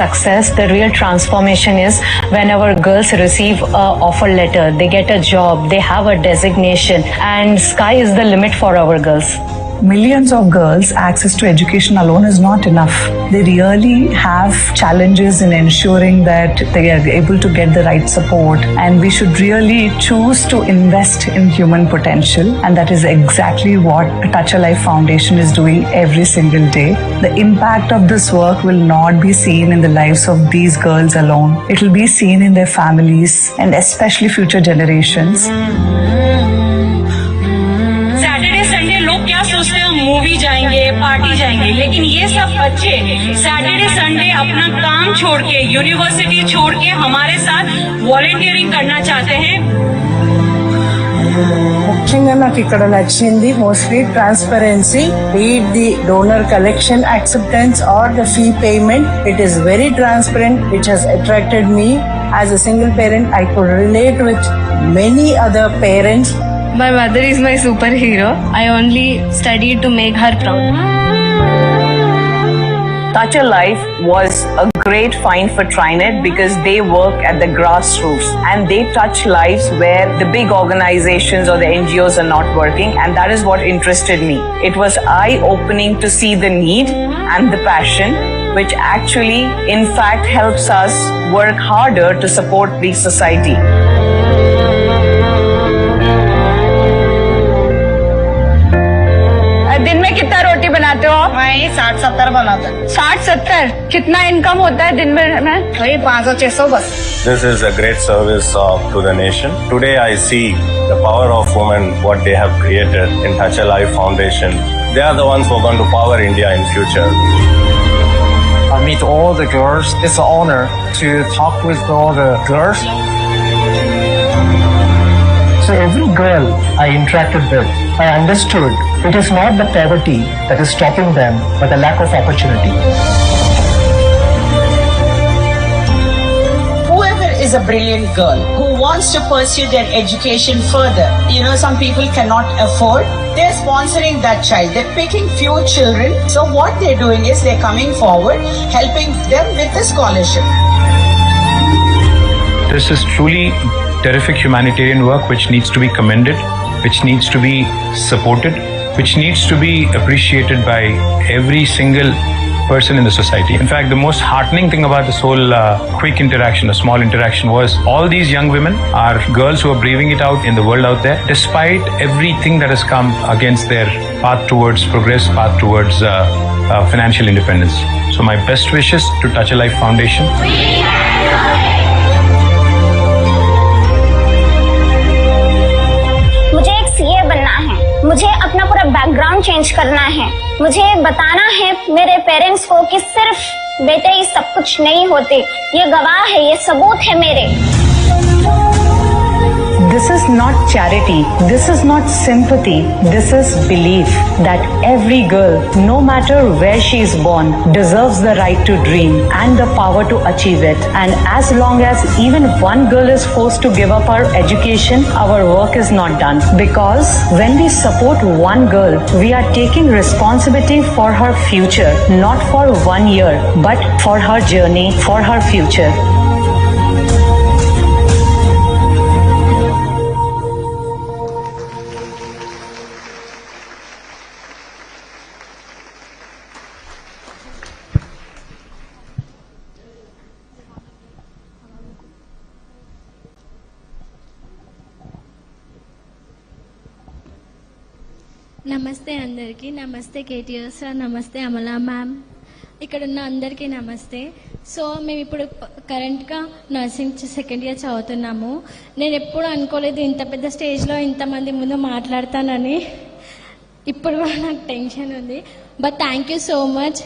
success, the real transformation is when our girls receive a offer letter, they get a job, they have a designation, and sky is the limit for our girls. Millions of girls, access to education alone is not enough. They really have challenges in ensuring that they are able to get the right support, and we should really choose to invest in human potential, and that is exactly what Touch a Life Foundation is doing every single day. The impact of this work will not be seen in the lives of these girls alone. It will be seen in their families and especially future generations. क्या सोचते हैं movie जाएंगे, party जाएंगे, लेकिन ये सब बच्चे Saturday Sunday अपना काम छोड़ के, यूनिवर्सिटी छोड़ के हमारे साथ वॉलंटियरिंग करना चाहते हैं. ముఖ్యంగా నాకు ఇక్కడ నచ్చింది mostly transparency, read the donor collection acceptance or the fee payment. It is very transparent, which has attracted me. As a single parent I could relate with many other parents. My mother is my superhero. I only studied to make her proud. Touch a Life was a great find for TriNet because they work at the grassroots and they touch lives where the big organizations or the NGOs are not working, and that is what interested me. It was eye-opening to see the need and the passion, which actually in fact helps us work harder to support the society. दिन में कितना रोटी बनाते हो आप? मैं 60-70 बनाता हूँ. 60-70? कितना इनकम होता है दिन में? वही 500-600 बस. This is a great service to the nation. Today I see the power of women, what they have created in Touch a Life Foundation. They are the ones who are going to power India in future. I meet all the girls. It's an honor to talk with all the girls. So every girl I interacted with, I understood it is not the poverty that is stopping them, but the lack of opportunity. Whoever is a brilliant girl who wants to pursue their education further, some people cannot afford, they're sponsoring that child. They're picking few children. So what they're doing is they're coming forward, helping them with the scholarship. This is truly terrific humanitarian work which needs to be commended, which needs to be supported, which needs to be appreciated by every single person in the society. In fact, the most heartening thing about this whole quick interaction, a small interaction, was all these young women are girls who are braving it out in the world out there, despite everything that has come against their path towards progress, path towards financial independence. So my best wishes to Touch a Life Foundation. मुझे अपना पूरा background change करना है. मुझे बताना है मेरे parents को कि सिर्फ बेटे ही सब कुछ नहीं होते. ये गवाह है, ये सबूत है मेरे. This is not charity, this is not sympathy, this is belief that every girl, no matter where she is born, deserves the right to dream and the power to achieve it. And as long as even one girl is forced to give up her education, our work is not done. Because when we support one girl, we are taking responsibility for her future, not for 1 year, but for her journey, for her future. నమస్తే అందరికీ. నమస్తే KTR sir, నమస్తే Amala ma'am, ఇక్కడ ఉన్న అందరికీ నమస్తే. So మేము ఇప్పుడు కరెంట్గా నర్సింగ్ సెకండ్ ఇయర్ చదువుతున్నాము. నేను ఎప్పుడు అనుకోలేదు ఇంత పెద్ద స్టేజ్లో ఇంతమంది ముందు మాట్లాడతానని. ఇప్పుడు కూడా నాకు టెన్షన్ ఉంది. But thank you so much.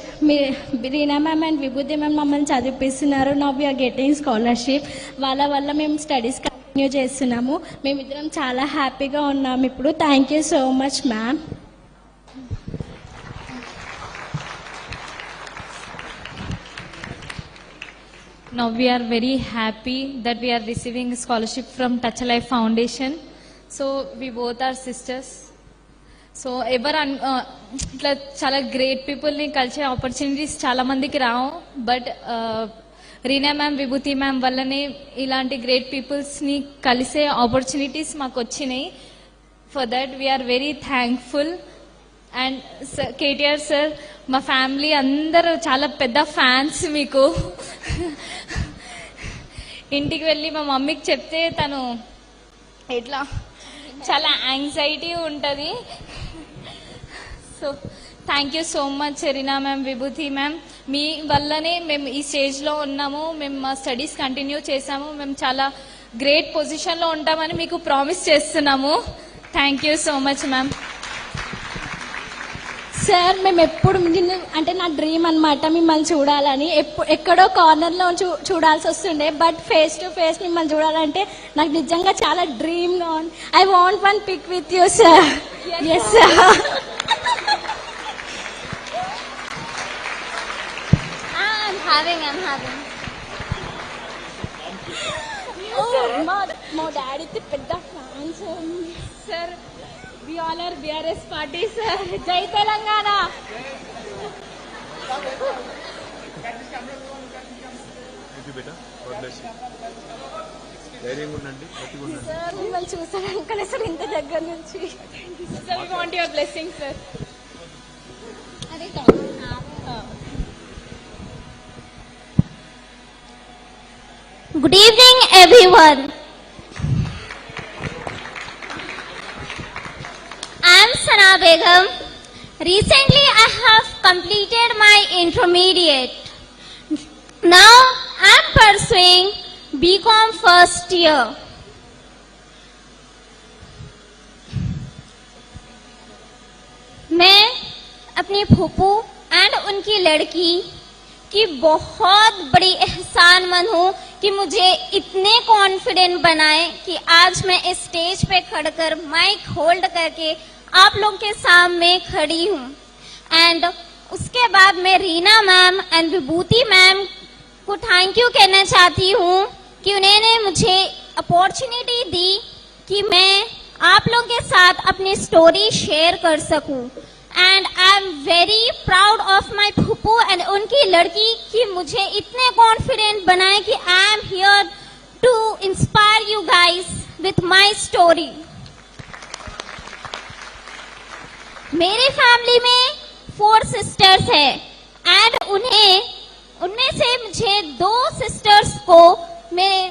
Reena ma'am and Vibhuti ma'am మమ్మల్ని చదివిపిస్తున్నారు. Now we are getting scholarship. వాళ్ళ వల్ల మేము స్టడీస్ కంటిన్యూ చేస్తున్నాము. మేమిద్దరం చాలా హ్యాపీగా ఉన్నాము ఇప్పుడు. Thank you so much ma'am. Now we are very happy that we are receiving a scholarship from Touch a Life Foundation. So we both are sisters. So ఎవరు ఇట్లా చాలా గ్రేట్ పీపుల్ని కలిసే ఆపర్చునిటీస్ చాలా మందికి రావు. But Reena ma'am, Vibhuti ma'am వల్లనే ఇలాంటి గ్రేట్ పీపుల్స్ని కలిసే ఆపర్చునిటీస్ మాకు వచ్చినాయి. For that we're very thankful. And KTR sir, మా ఫ్యామిలీ అందరూ చాలా పెద్ద ఫ్యాన్స్ మీకు. ఇంటికి వెళ్ళి మా మమ్మీకి చెప్తే తను ఎట్లా చాలా యాంగ్జైటీ ఉంటుంది. So thank you so much Reena ma'am, Vibhuti ma'am. మీ వల్లనే మేము ఈ స్టేజ్లో ఉన్నాము, మేము మా స్టడీస్ కంటిన్యూ చేసాము, మేము చాలా గ్రేట్ పొజిషన్లో ఉంటామని మీకు ప్రామిస్ చేస్తున్నాము. Thank you so much ma'am. Sir, మేము ఎప్పుడు అంటే నా డ్రీమ్ అనమాట మిమ్మల్ని చూడాలని. ఎక్కడో కార్నర్లో చూడాల్సి వస్తుండే, బట్ ఫేస్ టు ఫేస్ మిమ్మల్ని చూడాలంటే నాకు నిజంగా చాలా డ్రీమ్గా ఉంది. I want one pic with you sir. Yes sir. I'm having. మా డాడీకి పెద్ద fans sir. We all are BRS party sir. జై తెలంగాణ. సార్ మిమ్మల్ని చూసాను అనుకునే సార్ ఇంత దగ్గర నుంచి. Sir we want your blessing sir. Good evening, everyone. I am Sana Begum. Recently, I have completed my intermediate. Now, I am pursuing BCom first year. मैं अपनी फूफू एंड उनकी लड़की की बहुत बड़ी एहसानमंद हूँ कि मुझे इतने कॉन्फिडेंट बनाए कि आज मैं इस स्टेज पे खड़कर माइक होल्ड करके आप लोग के सामने खड़ी हूँ. एंड उसके बाद मैं Reena ma'am and Vibhuti ma'am को थैंक यू कहना चाहती हूँ कि उन्होंने मुझे अपॉर्चुनिटी दी कि मैं आप लोग के साथ अपनी स्टोरी शेयर कर सकूँ. And I am very proud of my फूफू एंड उनकी लड़की कि मुझे इतने कॉन्फिडेंट बनाए कि I am here to inspire you guys with my story. मेरी फैमिली में 4 सिस्टर्स है एंड उनमें से मुझे 2 सिस्टर्स को मेरे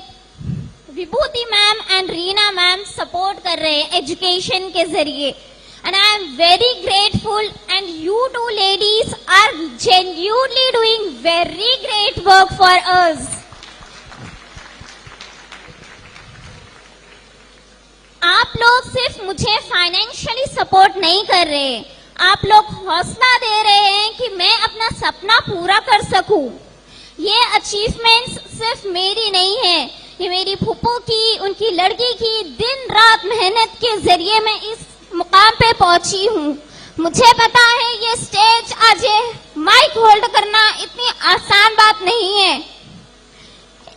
Vibhuti ma'am and Reena ma'am support कर रहे हैं एजुकेशन के जरिए. And I am very grateful, and you two ladies are genuinely doing very great work for us. आप लोग सिर्फ मुझे फाइनेंशियली सपोर्ट नहीं कर रहे, आप लोग हौसला दे रहे हैं कि मैं अपना सपना पूरा कर सकूं. ये अचीवमेंट्स सिर्फ मेरी नहीं है, ये मेरी फूफू की, उनकी लड़की की दिन रात मेहनत के जरिए मैं इस मुकाम पे पहुंची हूँ. मुझे पता है ये स्टेज आज माइक होल्ड करना इतनी आसान बात नहीं है.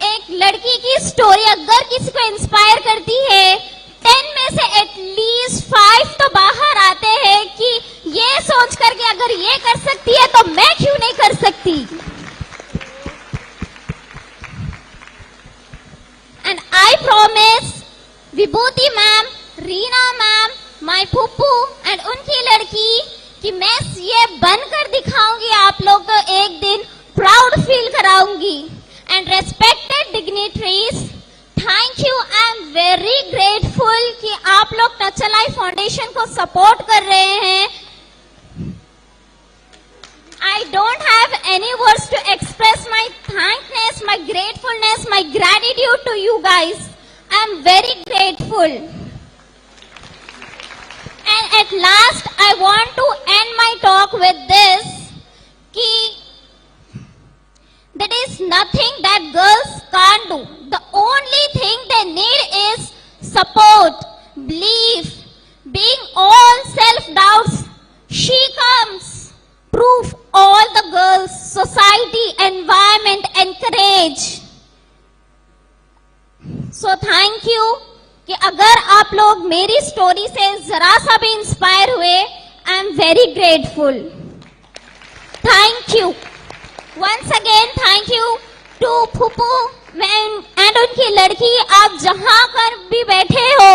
एक लड़की की स्टोरी अगर किसी को इंस्पायर करती है, 10 में से एटलीस्ट 5 तो बाहर आते हैं कि ये सोच कर के अगर ये कर सकती है तो मैं क्यों नहीं कर सकती. And I promise Vibhuti ma'am, Reena ma'am, my फूफू एंड उनकी लड़की कि मैं ये बनकर दिखाऊंगी, आप लोग को एक दिन प्राउड फील कराऊंगी. And respected dignitaries, thank you. I am very grateful कि आप लोग टच लाइफ फाउंडेशन को सपोर्ट कर रहे हैं. I don't have any words to express my thankness, my gratefulness, my gratitude to you guys. I am very grateful. And at last, I want to end my talk with this, कि there is nothing that girls can't do. The only thing they need is support, belief, being all self-doubts. She comes, proof all the girls, society, environment, encourage. So thank you. कि अगर आप लोग मेरी story से जरा सा भी inspire हुए, I am very grateful. Thank you. Once again, thank you to फूफू एंड उनकी लड़की, आप जहां पर भी बैठे हो,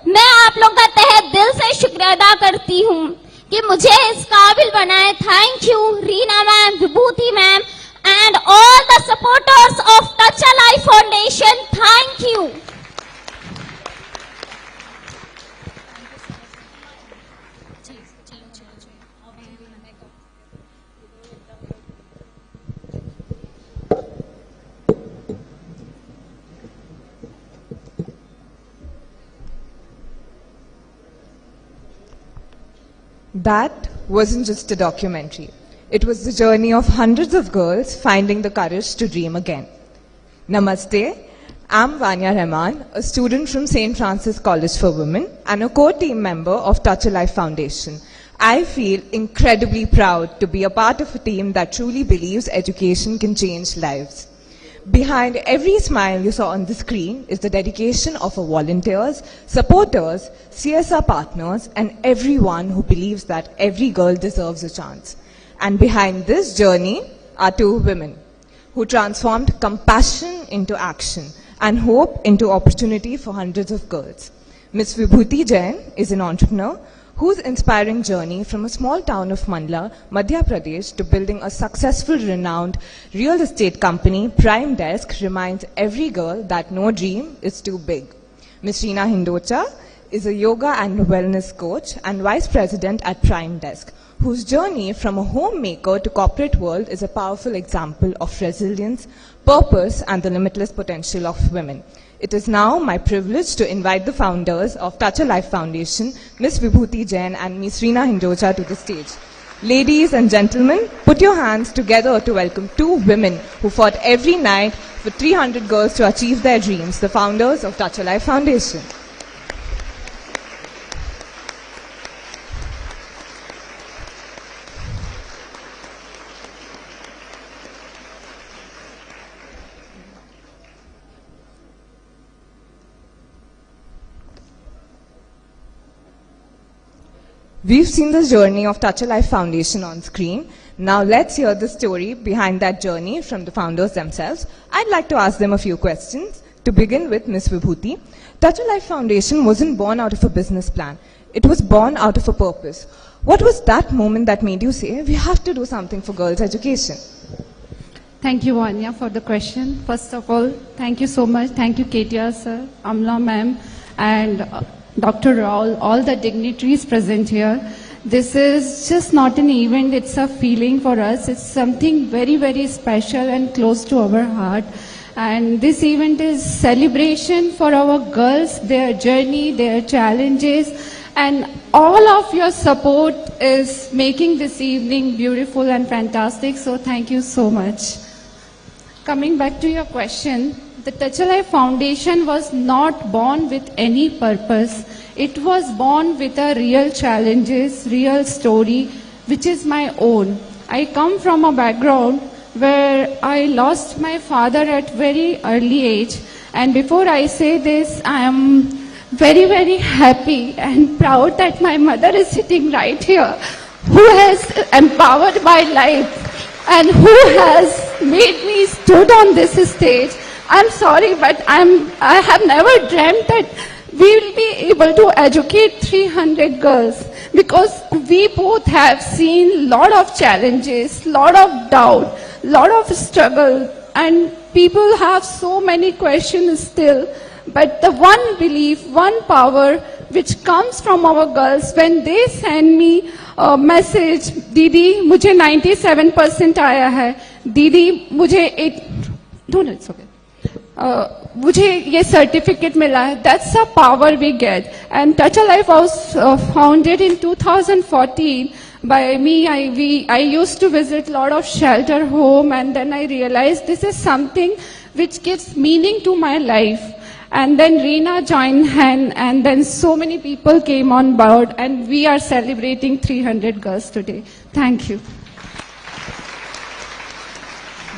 मैं आप लोग का तहे दिल से शुक्रिया अदा करती हूँ कि मुझे इस काबिल बनाए. Thank you Reena ma'am, Vibhuti ma'am and all the supporters of Touch a Life Foundation. Thank you. That wasn't just a documentary. It was the journey of hundreds of girls finding the courage to dream again. Namaste, I'm Vanya Rahman, a student from St. Francis College for Women and a core team member of Touch a Life Foundation. I feel incredibly proud to be a part of a team that truly believes education can change lives. Behind every smile you saw on the screen is the dedication of our volunteers, supporters, CSR partners, and everyone who believes that every girl deserves a chance. And behind this journey are two women who transformed compassion into action and hope into opportunity for hundreds of girls. Ms. Vibhuti Jain is an entrepreneur whose inspiring journey from a small town of Mandla, Madhya Pradesh, to building a successful, renowned real estate company, Prime Desk, reminds every girl that no dream is too big. Ms. Reena Hindocha is a yoga and wellness coach and vice president at Prime Desk, whose journey from a homemaker to corporate world is a powerful example of resilience, purpose, and the limitless potential of women. It is now my privilege to invite the founders of Touch a Life Foundation, Ms. Vibhuti Jain and Ms. Reena Hindocha, to the stage. Ladies and gentlemen, put your hands together to welcome two women who fought every night for 300 girls to achieve their dreams, the founders of Touch a Life Foundation. We've seen the journey of Touch a Life Foundation on screen. Now let's hear the story behind that journey from the founders themselves. I'd like to ask them a few questions. To begin with, Ms. Vibhuti, Touch a Life Foundation wasn't born out of a business plan. It was born out of a purpose. What was that moment that made you say, we have to do something for girls' education? Thank you, Vanya, for the question. First of all, thank you so much. Thank you, KTR sir, Amla ma'am, and Dr. Raul, all the dignitaries present here. This is just not an event, it's a feeling for us. It's something very, very special and close to our heart. And this event is celebration for our girls, their journey, their challenges, and all of your support is making this evening beautiful and fantastic. So thank you so much. Coming back to your question, the Touch a Life Foundation was not born with any purpose. It was born with a real challenges, real story, which is my own. I come from a background where I lost my father at very early age. And before I say this, I am very, very happy and proud that my mother is sitting right here, who has empowered my life and who has made me stood on this stage. I'm sorry, but I have never dreamt that we will be able to educate 300 girls, because we both have seen lot of challenges, lot of doubt, lot of struggle, and people have so many questions still. But the one belief, one power which comes from our girls when they send me a message, Didi, मुझे 97% आया है, Didi, मुझे ये certificate मिला है. That's the power we get. And Touch a Life was founded in 2014 by me. I used to visit a lot of shelter home, and then I realized this is something which gives meaning to my life. And then Reena joined hand, and then so many people came on board, and we are celebrating 300 girls today. Thank you.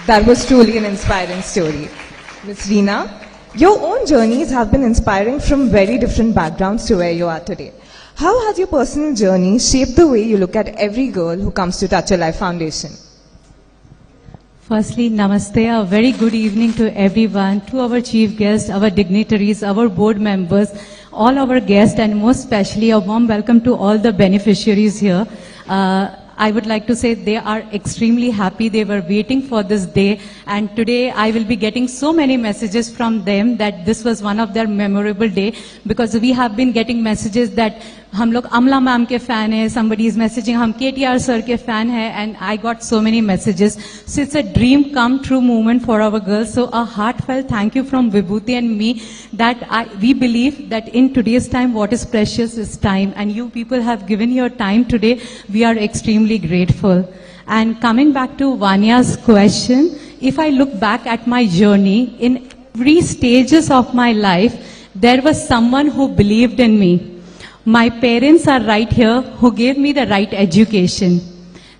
That was truly an inspiring story. Ms. Reena, your own journeys have been inspiring from very different backgrounds to where you are today. How has your personal journey shaped the way you look at every girl who comes to Touch a Life Foundation? Firstly, namaste, a very good evening to everyone, to our chief guests, our dignitaries, our board members, all our guests, and most especially a warm welcome to all the beneficiaries here. I would like to say they are extremely happy. They were waiting for this day, and today I will be getting so many messages from them that this was one of their memorable day, because we have been getting messages that हम लोग अमला ma'am के fan है, somebody is messaging हम KTR sir के fan है, and I got so many messages. So it's a dream come true moment for our girls. So a heartfelt thank you from Vibhuti and me, that we believe that in today's time what is precious is time, and you people have given your time today. We are extremely grateful. And coming back to Vanya's question, if I look back at my journey, in every stages of my life, there was someone who believed in me. My parents are right here who gave me the right education.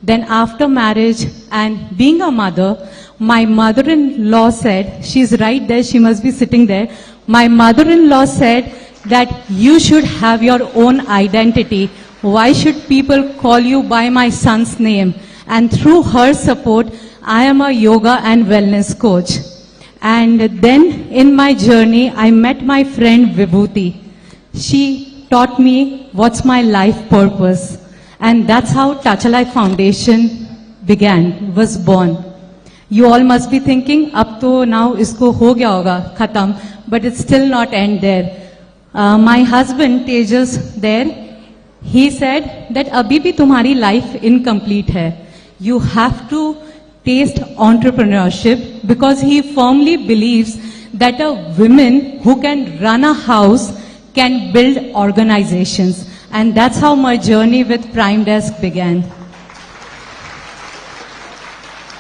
Then after marriage and being a mother, my mother-in-law said, she's right there, she must be sitting there. My mother-in-law said that you should have your own identity. Why should people call you by my son's name? And through her support, I am a yoga and wellness coach. And then in my journey, I met my friend Vibhuti. She taught me what's my life purpose. And that's how Touch a Life Foundation began, was born. You all must be thinking, ab to now isko ho gaya hoga, khatam, but it's still not end there. My husband, Tejas, there, he said that abhi bhi tumhari life incomplete hai. You have to taste entrepreneurship, because he firmly believes that a woman who can run a house can build organizations. And that's how my journey with Prime Desk began.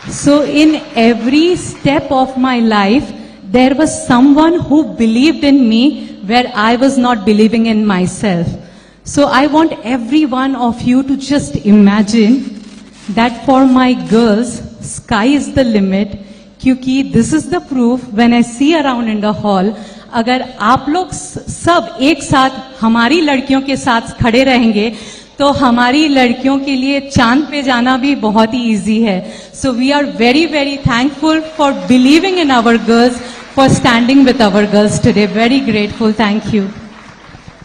So in every step of my life, there was someone who believed in me where I was not believing in myself. So I want every one of you to just imagine that for my girls, sky is the limit, क्योंकि this is the proof when I see around in the hall, अगर आप लोग सब एक साथ हमारी लड़कियों के साथ खड़े रहेंगे तो हमारी लड़कियों के लिए चांद पे जाना भी बहुत ही इजी है. So we are very, very thankful for believing in our girls, for standing with our girls today. Very grateful. Thank you.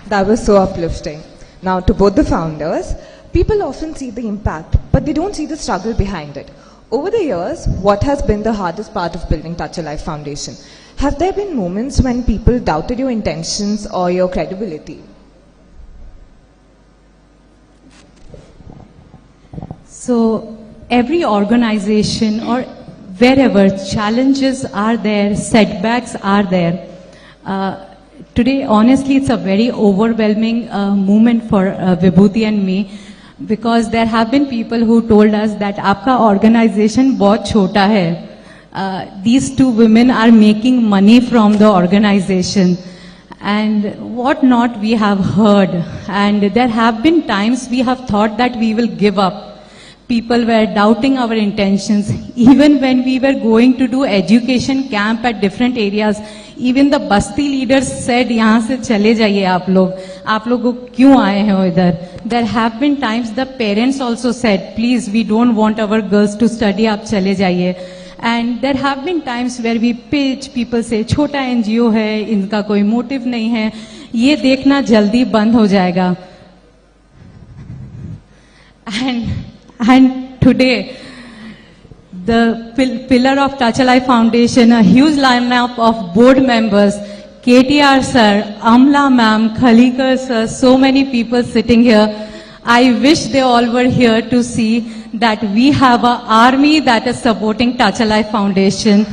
That was so uplifting. Now, to both the founders, people often see the impact, but they don't see the struggle behind it. Over the years, what has been the hardest part of building Touch a Life Foundation? Have there been moments when people doubted your intentions or your credibility? So every organization or wherever challenges are there, setbacks are there. Today, honestly, it's a very overwhelming moment for Vibhuti and me, because there have been people who told us that आपका organization बहुत छोटा है. These two women are making money from the organization, and what not we have heard. And there have been times we have thought that we will give up. People were doubting our intentions. Even when we were going to do education camp at different areas, even the Basti leaders said, यहाँ से चले जाइए आप लोग क्यों आए हो इधर? There have been times the parents also said, please, we don't want our girls to study, आप चले जाइए. And there have been times where we pitch, people say, छोटा NGO है, इनका कोई motive नहीं है, ये देखना जल्दी बंद हो जाएगा. And today, the pillar of Touch a Life Foundation, a huge lineup of board members, KTR sir, Amla ma'am, Khalikar sir, so many people sitting here. I wish they all were here to see that we have an army that is supporting Touch a Life Foundation.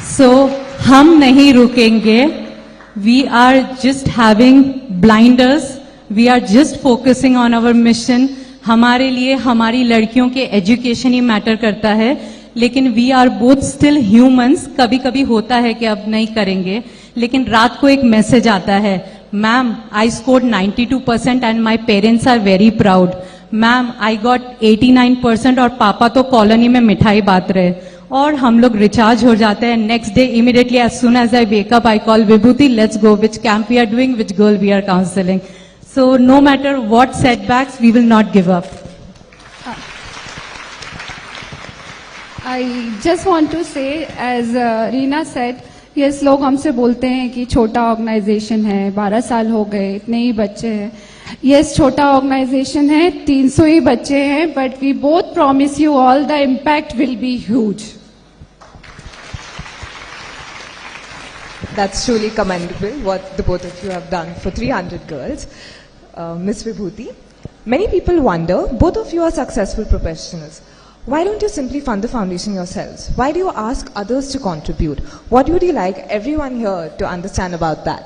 So, हम नहीं रुकेंगे. We are just having blinders. We are just focusing on our mission. हमारे लिए हमारी लड़कियों के education ही matter करता है, लेकिन we are both still humans. कभी कभी होता है कि अब नहीं करेंगे, लेकिन रात को एक मैसेज आता है, ma'am I scored 92% and my parents are very proud. Ma'am I got 89% और पापा तो कॉलोनी में मिठाई बांट रहे. और हम लोग रिचार्ज हो जाते हैं. Next day immediately as soon as I wake up I call Vibhuti, let's go, which camp we are doing, which girl we are counselling. So no matter what setbacks, we will not give up. I just want to say, as Reena said, yes, लोग हमसे बोलते हैं कि छोटा organisation है, 12 साल हो गए, इतने ही बच्चे हैं. Yes, छोटा ऑर्गेनाइजेशन है, 300 ही बच्चे हैं, but we both promise you all the impact will be huge. That's truly commendable what the both of you have done for 300 girls. Miss Vibhuti, many people wonder, both of you are successful professionals. Why don't you simply fund the foundation yourselves? Why do you ask others to contribute? What would you like everyone here to understand about that?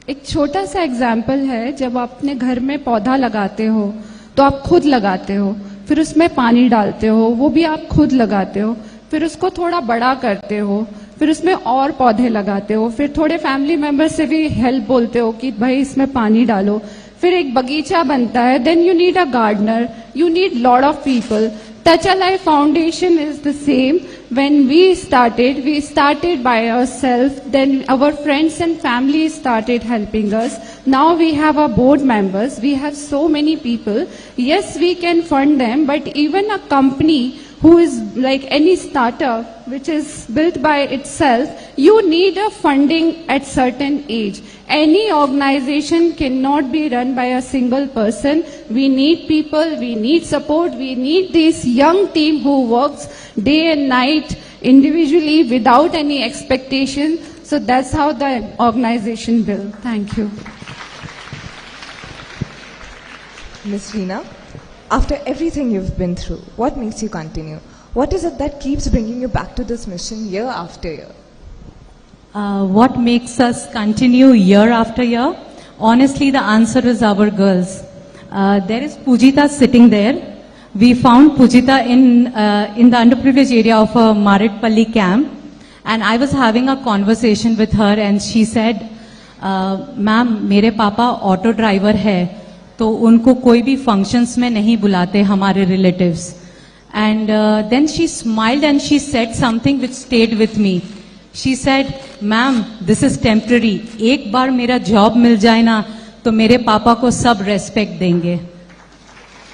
एक छोटा सा example है, जब आप अपने घर में पौधा लगाते हो तो आप खुद लगाते हो, फिर उसमें पानी डालते हो, वो भी आप खुद लगाते हो, फिर उसको थोड़ा बड़ा करते हो, फिर उसमें और पौधे लगाते हो, फिर थोड़े फैमिली मेंबर से भी हेल्प बोलते हो कि भाई इसमें पानी डालो, फिर एक बगीचा बनता है. Then you need a gardener, you need lot of people. Touch a Life Foundation is the same. When we started by ourselves, then our friends and family started helping us. Now we have our board members, we have so many people. Yes, we can fund them, but even a company who is like any startup which is built by itself, you need a funding at certain age. Any organization cannot be run by a single person. We need people, we need support, we need this young team who works day and night individually without any expectation. So that's how the organization built. Thank you. Ms. Reena, after everything you've been through, what makes you continue? What is it that keeps bringing you back to this mission year after year? What makes us continue year after year? Honestly, the answer is our girls. There is Pujita sitting there. We found Pujita in the underprivileged area of a Maritpalli camp, and I was having a conversation with her, and she said, "Ma'am, मेरे पापा auto driver है, तो उनको कोई भी functions में नहीं बुलाते हमारे relatives." And then she smiled and she said something which stayed with me. She said, "Ma'am, this is temporary. एक बार मेरा job मिल जाए ना, तो मेरे पापा को सब respect देंगे."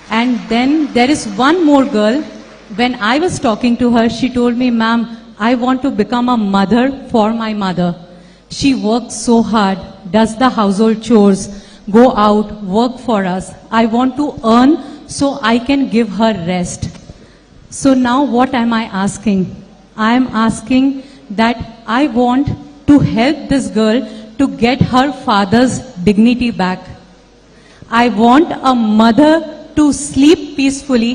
And then there is one more girl. When I was talking to her, she told me, "Ma'am, I want to become a mother for my mother. She works so hard, does the household chores, go out, work for us. I want to earn so I can give her rest." So now what am I asking? I am asking that I want to help this girl to get her father's dignity back. I want a mother to sleep peacefully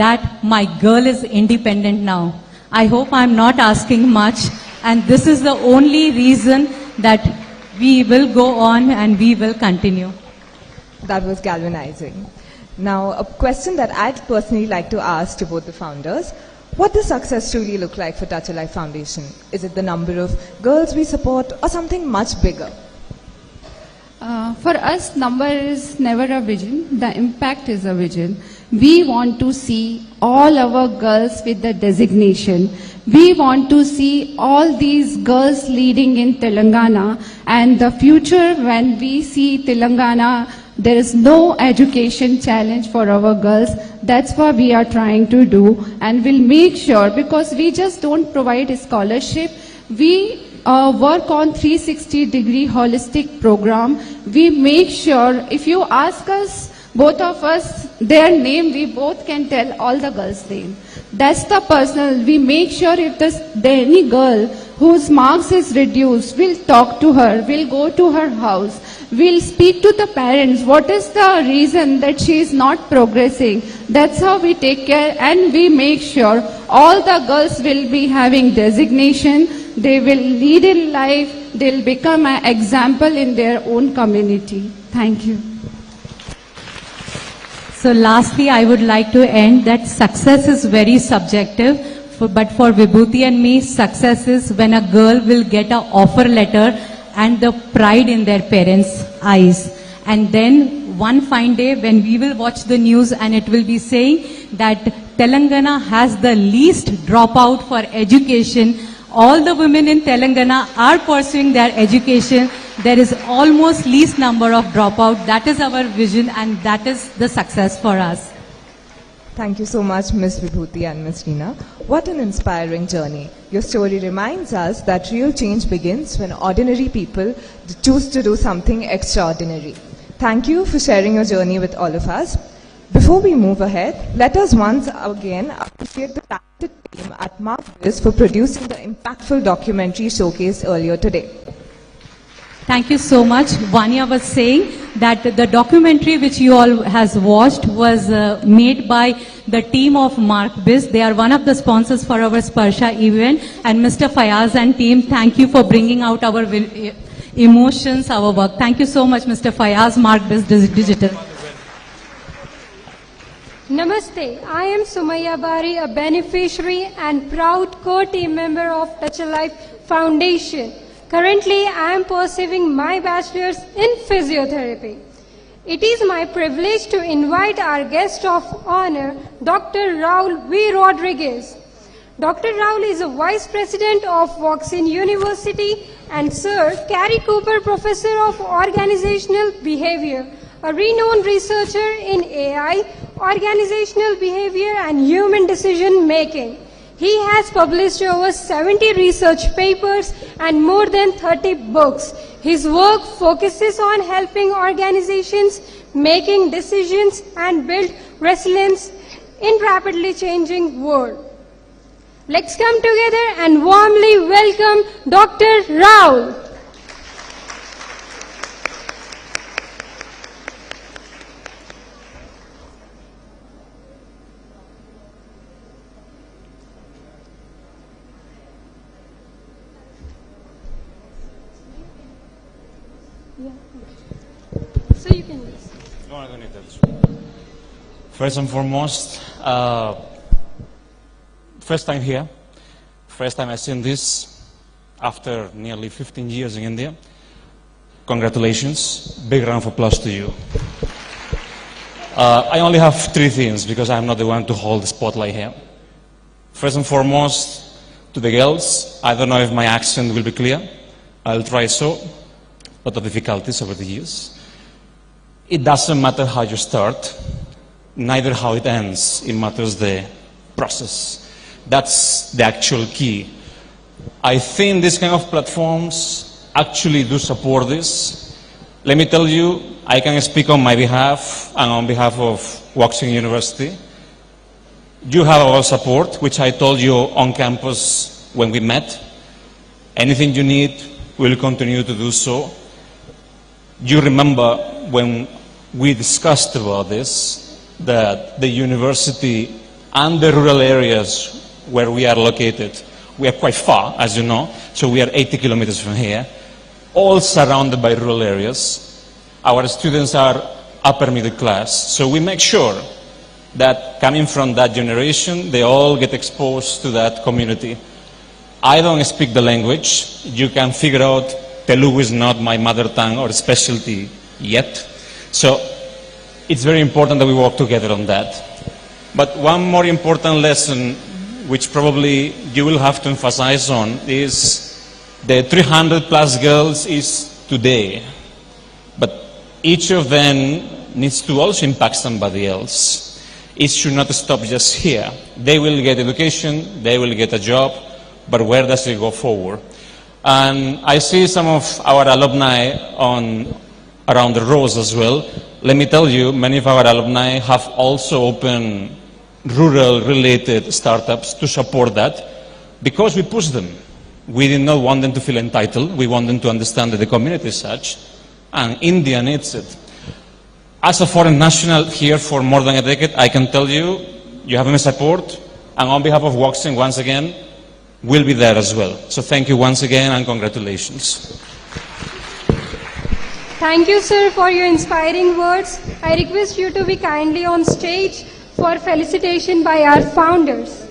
that my girl is independent now. I hope I'm not asking much, and this is the only reason that we will go on and we will continue. That was galvanizing. Now, a question that I'd personally like to ask to both the founders: what does success truly look like for Touch a Life Foundation? Is it the number of girls we support or something much bigger? For us, number is never a vision. The impact is a vision. We want to see all our girls with the designation. We want to see all these girls leading in Telangana, and the future when we see Telangana, there is no education challenge for our girls. That's what we are trying to do, and we'll make sure, because we just don't provide a scholarship. We work on 360-degree holistic program. We make sure, if you ask us, both of us, their name, we both can tell all the girls' name. That's the personal. We make sure if there's any girl whose marks is reduced, we'll talk to her, we'll go to her house, we'll speak to the parents. What is the reason that she is not progressing? That's how we take care, and we make sure all the girls will be having designation. They will lead in life. They'll become an example in their own community. Thank you. So lastly, I would like to end that success is very subjective, but for Vibhuti and me, success is when a girl will get an offer letter and the pride in their parents' eyes. And then one fine day when we will watch the news and it will be saying that Telangana has the least dropout for education. All the women in Telangana are pursuing their education. There is almost least number of dropout. That is our vision, and that is the success for us. Thank you so much, Ms. Vibhuti and Ms. Reena. What an inspiring journey. Your story reminds us that real change begins when ordinary people choose to do something extraordinary. Thank you for sharing your journey with all of us. Before we move ahead, let us once again appreciate the talented team at Markbiz for producing the impactful documentary showcased earlier today. Thank you so much. Vanya was saying that the documentary which you all has watched was made by the team of Markbiz. They are one of the sponsors for our Sparsa event. And Mr. Fayaz and team, thank you for bringing out our emotions, our work. Thank you so much, Mr. Fayaz, Markbiz Digital. Namaste, I am Sumaya Bari, a beneficiary and proud co-team member of Touch a Life Foundation. Currently, I am pursuing my bachelor's in physiotherapy. It is my privilege to invite our guest of honor, Dr. Raul V. Rodriguez. Dr. Raul is a Vice President of Washington University and Sir Cary Cooper Professor of Organizational Behavior, a renowned researcher in AI, organizational behavior and human decision making. He has published over 70 research papers and more than 30 books. His work focuses on helping organizations making decisions and build resilience in rapidly changing world. Let's come together and warmly welcome Dr. Raul. So you can listen. No, I don't need that. First and foremost, first time here, first time I've seen this after nearly 15 years in India. Congratulations, big round of applause to you. I only have 3 things because I'm not the one to hold the spotlight here. First and foremost, to the girls, I don't know if my accent will be clear. I'll try so. A lot of difficulties over the years. It doesn't matter how you start, neither how it ends. It matters the process. That's the actual key. I think these kind of platforms actually do support this. Let me tell you, I can speak on my behalf and on behalf of Washington University. You have our support, which I told you on campus when we met. Anything you need, we'll continue to do so. You remember when we discussed about this, that the university and the rural areas where we are located, we are quite far, as you know, so we are 80 kilometers from here, all surrounded by rural areas. Our students are upper middle class, so we make sure that coming from that generation, they all get exposed to that community. I don't speak the language. You can figure out Telugu is not my mother tongue or specialty yet. So it's very important that we work together on that. But one more important lesson, which probably you will have to emphasize on, is the 300 plus girls is today. But each of them needs to also impact somebody else. It should not stop just here. They will get education, they will get a job, but where does it go forward? And I see some of our alumni around the rows as well. Let me tell you, many of our alumni have also opened rural-related startups to support that because we push them. We did not want them to feel entitled. We want them to understand that the community is such, and India needs it. As a foreign national here for more than a decade, I can tell you, you have my support, and on behalf of Washington, once again, we'll be there as well. So thank you once again, and congratulations. Thank you, sir, for your inspiring words. I request you to be kindly on stage for felicitation by our founders.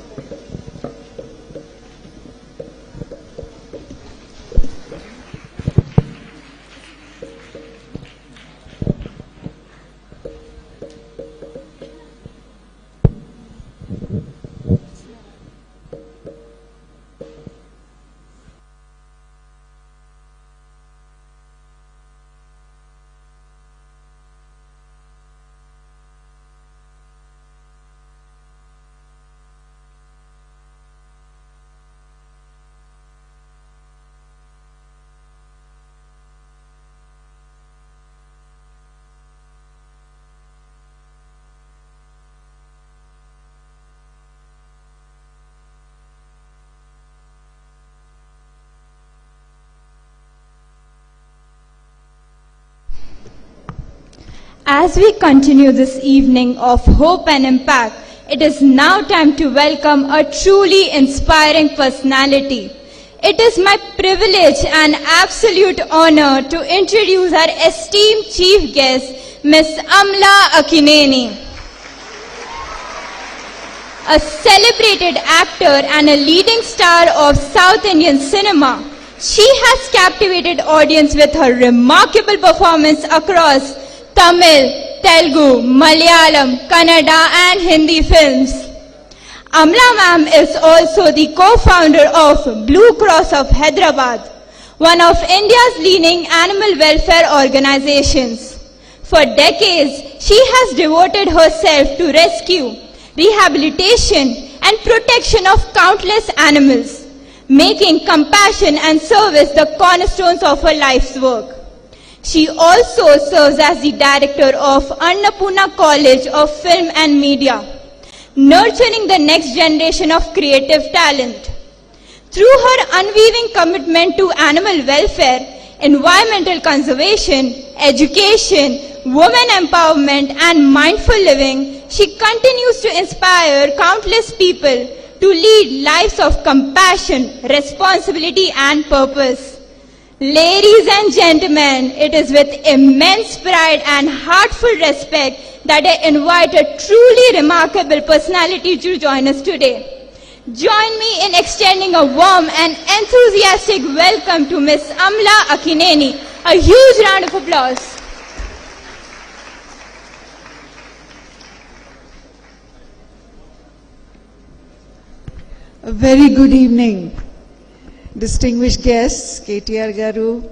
As we continue this evening of hope and impact, it is now time to welcome a truly inspiring personality. It is my privilege and absolute honor to introduce our esteemed chief guest, Ms. Amla Akineni. A celebrated actor and a leading star of South Indian cinema, she has captivated audience with her remarkable performance across Tamil, Telugu, Malayalam, Kannada and Hindi films. Amla ma'am is also the co-founder of Blue Cross of Hyderabad, one of India's leading animal welfare organizations. For decades, she has devoted herself to rescue, rehabilitation and protection of countless animals, making compassion and service the cornerstones of her life's work. She also serves as the director of Annapurna College of Film and Media, nurturing the next generation of creative talent. Through her unwavering commitment to animal welfare, environmental conservation, education, women empowerment and mindful living, she continues to inspire countless people to lead lives of compassion, responsibility and purpose. Ladies and gentlemen, it is with immense pride and heartful respect that I invite a truly remarkable personality to join us today. Join me in extending a warm and enthusiastic welcome to Ms. Amla Akineni. A huge round of applause. A very good evening, distinguished guests, KTR Garu,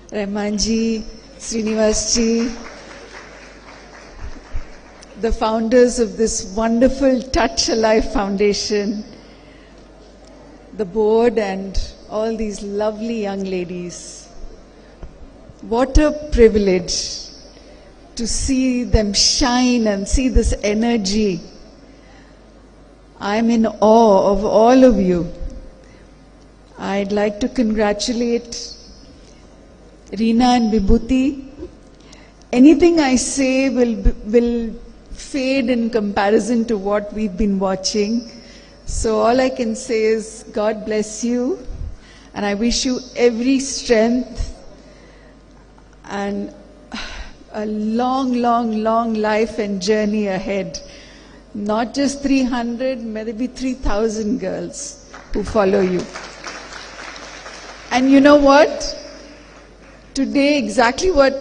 Rahmanji, Srinivasji, the founders of this wonderful Touch a Life Foundation, the board and all these lovely young ladies. What a privilege to see them shine and see this energy. I'm in awe of all of you. I'd like to congratulate Reena and Vibhuti. Anything I say will fade in comparison to what we've been watching. So all I can say is God bless you, and I wish you every strength and a long, long, long life and journey ahead. Not just 300, maybe 3,000 girls who follow you. And you know what? Today, exactly what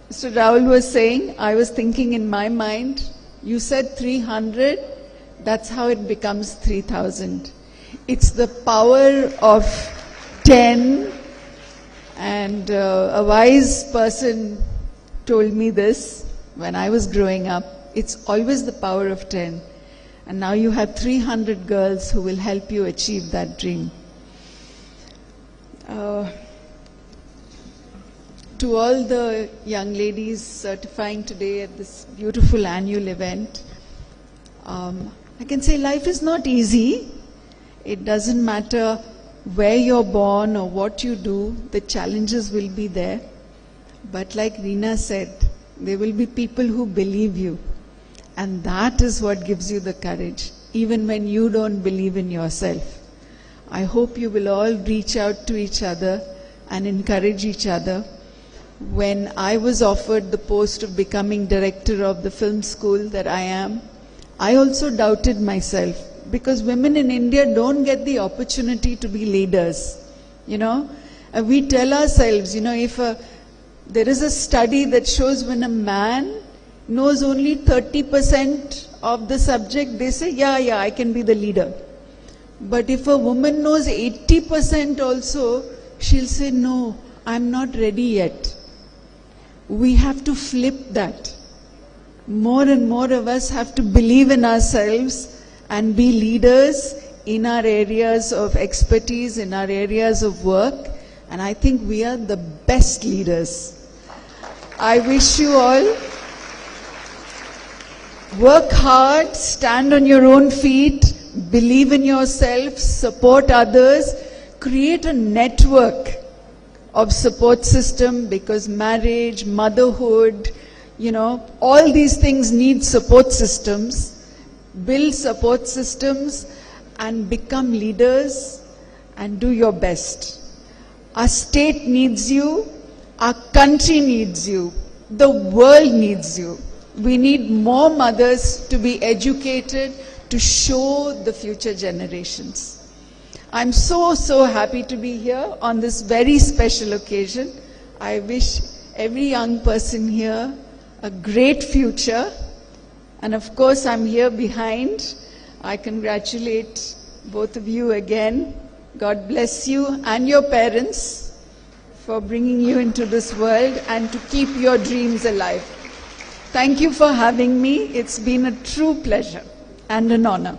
Mr. Rahul was saying, I was thinking in my mind, you said 300, that's how it becomes 3,000. It's the power of 10, and a wise person told me this when I was growing up. It's always the power of 10. And now you have 300 girls who will help you achieve that dream. To all the young ladies certifying today at this beautiful annual event, I can say life is not easy. It doesn't matter where you're born or what you do, the challenges will be there. But like Reena said, there will be people who believe you. And that is what gives you the courage, even when you don't believe in yourself. I hope you will all reach out to each other and encourage each other. When I was offered the post of becoming director of the film school that I am, I also doubted myself, because women in India don't get the opportunity to be leaders. You know, we tell ourselves, you know, if there is a study that shows when a man knows only 30% of the subject, they say, yeah, I can be the leader. But if a woman knows 80% also, she'll say, no, I'm not ready yet. We have to flip that. More and more of us have to believe in ourselves and be leaders in our areas of expertise, in our areas of work. And I think we are the best leaders. I wish you all work hard, stand on your own feet, believe in yourself, support others, create a network of support system, because marriage, motherhood, You know, all these things need support systems. Build support systems and become leaders and do your best. Our state needs you. Our country needs you. The world needs you. We need more mothers to be educated to show the future generations. I'm so happy to be here on this very special occasion. I wish every young person here a great future. And of course, I'm here behind. I congratulate both of you again. God bless you and your parents for bringing you into this world and to keep your dreams alive. Thank you for having me. It's been a true pleasure and an honor.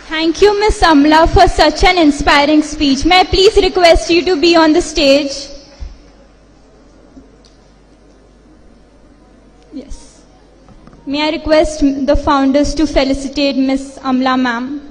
Thank you, Ms. Amla, for such an inspiring speech. May I please request you to be on the stage? Yes. May I request the founders to felicitate Ms. Amla, ma'am?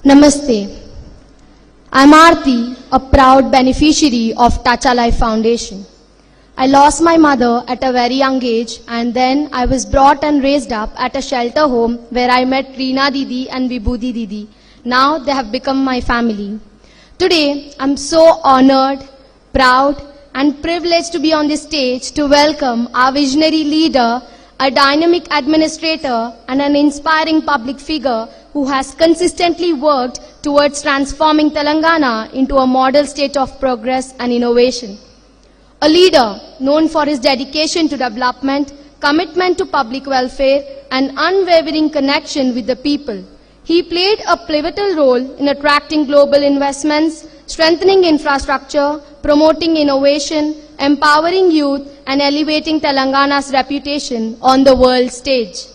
Namaste. I'm Aarti, a proud beneficiary of Touch a Life Foundation. I lost my mother at a very young age, and then I was brought and raised up at a shelter home where I met Reena Didi and Vibhuti Didi. Now they have become my family. Today, I'm so honored, proud, and privileged to be on this stage to welcome our visionary leader, a dynamic administrator, and an inspiring public figure who has consistently worked towards transforming Telangana into a model state of progress and innovation. A leader known for his dedication to development, commitment to public welfare, and unwavering connection with the people. He played a pivotal role in attracting global investments, strengthening infrastructure, promoting innovation, empowering youth, and elevating Telangana's reputation on the world stage.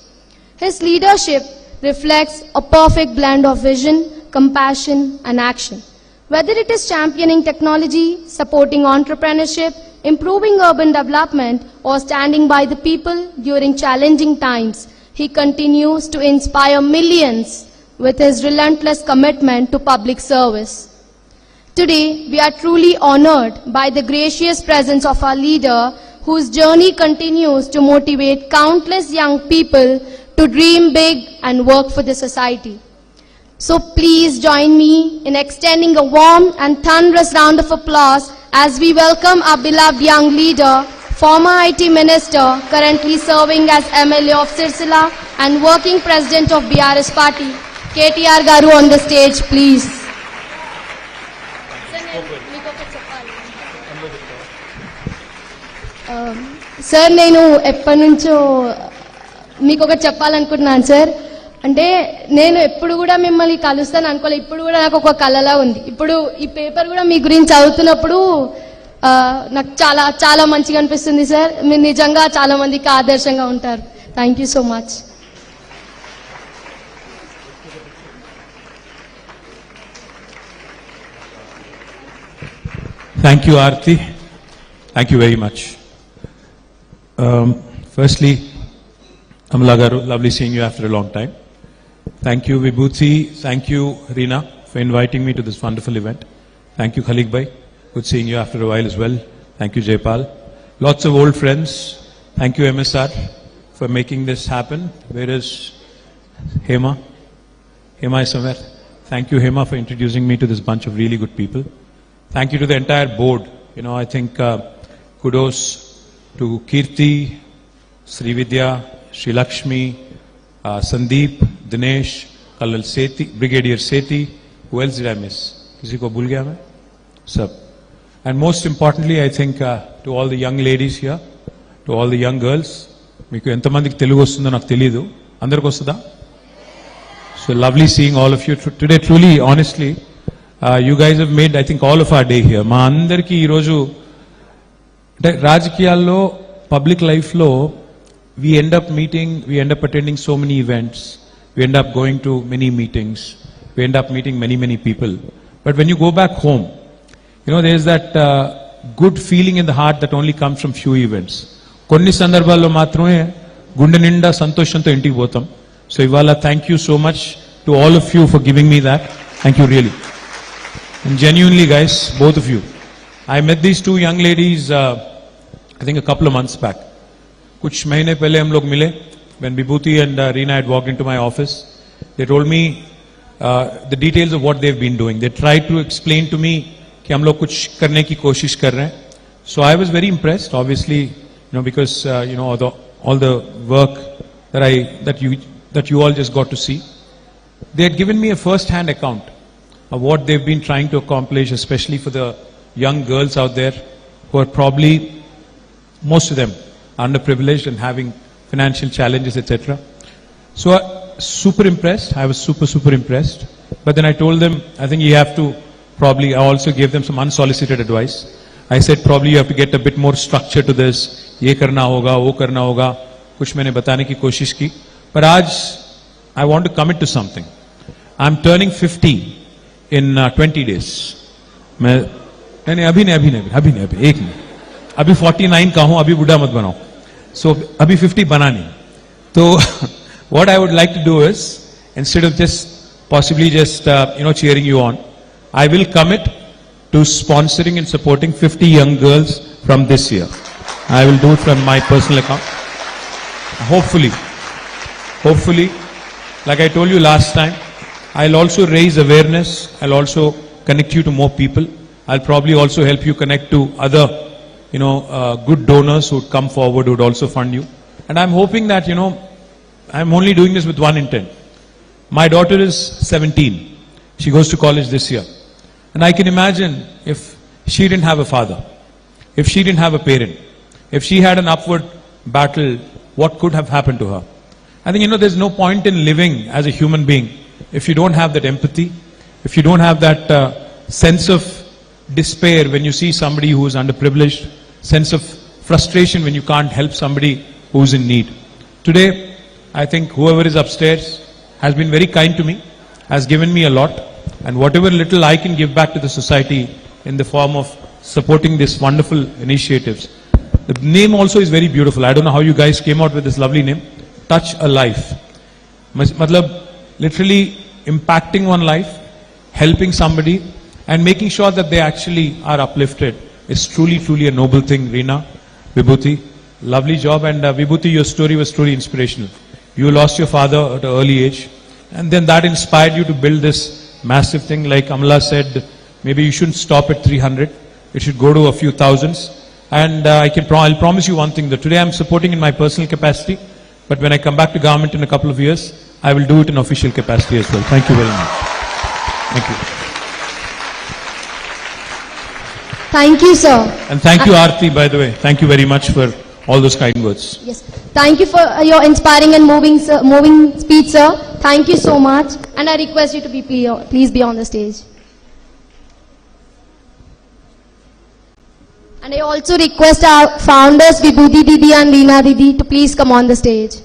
His leadership reflects a perfect blend of vision, compassion, and action. Whether it is championing technology, supporting entrepreneurship, improving urban development, or standing by the people during challenging times, he continues to inspire millions with his relentless commitment to public service. Today, we are truly honored by the gracious presence of our leader, whose journey continues to motivate countless young people to dream big and work for the society. So please join me in extending a warm and thunderous round of applause as we welcome our beloved young leader, former IT Minister, currently serving as MLA of Sirsila and working President of BRS Party, KTR Garu on the stage, please. Sir నేను ఎప్పటి నుంచో మీకు ఒకటి చెప్పాలనుకుంటున్నాను sir. అంటే నేను ఎప్పుడు కూడా మిమ్మల్ని కలుస్తాను అనుకోలేదు. ఇప్పుడు కూడా నాకు ఒక కలలా ఉంది. ఇప్పుడు ఈ పేపర్ కూడా మీ గురించి చదువుతున్నప్పుడు నాకు చాలా చాలా మంచిగా అనిపిస్తుంది సార్. మీరు నిజంగా చాలా మందికి ఆదర్శంగా ఉంటారు. Thank you so much. Thank you, Aarti. Thank you very much. Firstly, Amla Garu, lovely seeing you after a long time. Thank you, Vibhuti. Thank you, Reena, for inviting me to this wonderful event. Thank you, Khalik Bhai. Good seeing you after a while as well. Thank you, Jaypal. Lots of old friends. Thank you, MSR, for making this happen. Where is Hema? Hema is somewhere. Thank you, Hema, for introducing me to this bunch of really good people. Thank you to the entire board. I think kudos to Kirti, Srividya, Sri Lakshmi, Sandeep, Dinesh, Kalal Sethi, Brigadier Sethi. Who else did I miss? Kisi ko bhul gaya main? Sab. And most importantly, I think to all the young ladies here, to all the young girls, మీకు ఎంతమందికి తెలుగు వస్తుందో నాకు తెలియదు. అందరికి వస్తుందా? So lovely seeing all of you today. Truly, honestly, you guys have made, I think, all of our day here. మా అందరికీ ఈరోజు రాజకీయాల్లో, పబ్లిక్ లైఫ్లో we end up meeting, we end up attending so many events, we end up going to many meetings, we end up meeting many people. But when you go back home, there's that good feeling in the heart that only comes from few events. కొన్ని సందర్భాల్లో మాత్రమే గుండె నిండా సంతోషంతో ఇంటికి పోతాం. So ఇవాళ thank you so much to all of you for giving me that. Thank you really. And genuinely, guys, both of you. I met these two young ladies, I think a couple of months back. कुछ महीने पहले हम लोग मिले. When Vibhuti and Reena had walked into my office, they told me the details of what they've been doing. They tried to explain to me कि हम लोग कुछ करने की कोशिश कर रहे हैं. So I was very impressed, obviously, because all the work that you all just got to see. They had given me a first-hand account of what they've been trying to accomplish, especially for the young girls out there who are probably, most of them, underprivileged and having financial challenges, etc. So super impressed. I was super impressed. But then I told them, I think you have to probably, I also gave them some unsolicited advice. I said probably you have to get a bit more structure to this. ये करना होगा, वो करना होगा. कुछ मैंने बताने की कोशिश की. But आज I want to commit to something. I'm turning 50 in 20 days. अभी नहीं, एक नहीं. अभी 49 का हूं, अभी बुढ़ा मत बनाओ. So अभी 50 बना नहीं. तो what I would like to do is, instead of just possibly just cheering you on, I will commit to sponsoring and supporting 50 young girls from this year. I will do it from my personal account. Hopefully, like I told you last time, I'll also raise awareness. I'll also connect you to more people. I'll probably also help you connect to other, good donors who would come forward, who would also fund you. And I'm hoping that, I'm only doing this with one intent. My daughter is 17. She goes to college this year. And I can imagine if she didn't have a father, if she didn't have a parent, if she had an upward battle, what could have happened to her? I think, there's no point in living as a human being if you don't have that empathy, if you don't have that sense of despair when you see somebody who is underprivileged, sense of frustration when you can't help somebody who's in need. Today, I think whoever is upstairs has been very kind to me, has given me a lot, and whatever little I can give back to the society in the form of supporting these wonderful initiatives. The name also is very beautiful. I don't know how you guys came out with this lovely name. Touch a life. Matlab, literally impacting one life, helping somebody, and making sure that they actually are uplifted is truly a noble thing. Reena, Vibhuti, lovely job. And Vibhuti, your story was truly inspirational. You lost your father at an early age, and then that inspired you to build this massive thing. Like Amla said, maybe you shouldn't stop at 300. It should go to a few thousands. And I'll promise you one thing, that today I'm supporting in my personal capacity, but when I come back to government in a couple of years, I will do it in official capacity as well. Thank you very much. Thank you. Thank you, sir. And thank you, Aarti, by the way. Thank you very much for all those kind words. Yes. Thank you for your inspiring and moving speech, sir. Thank you so much. And I request you to please be on the stage. And I also request our founders, Vibhuti Didi and Reena Didi, to please come on the stage.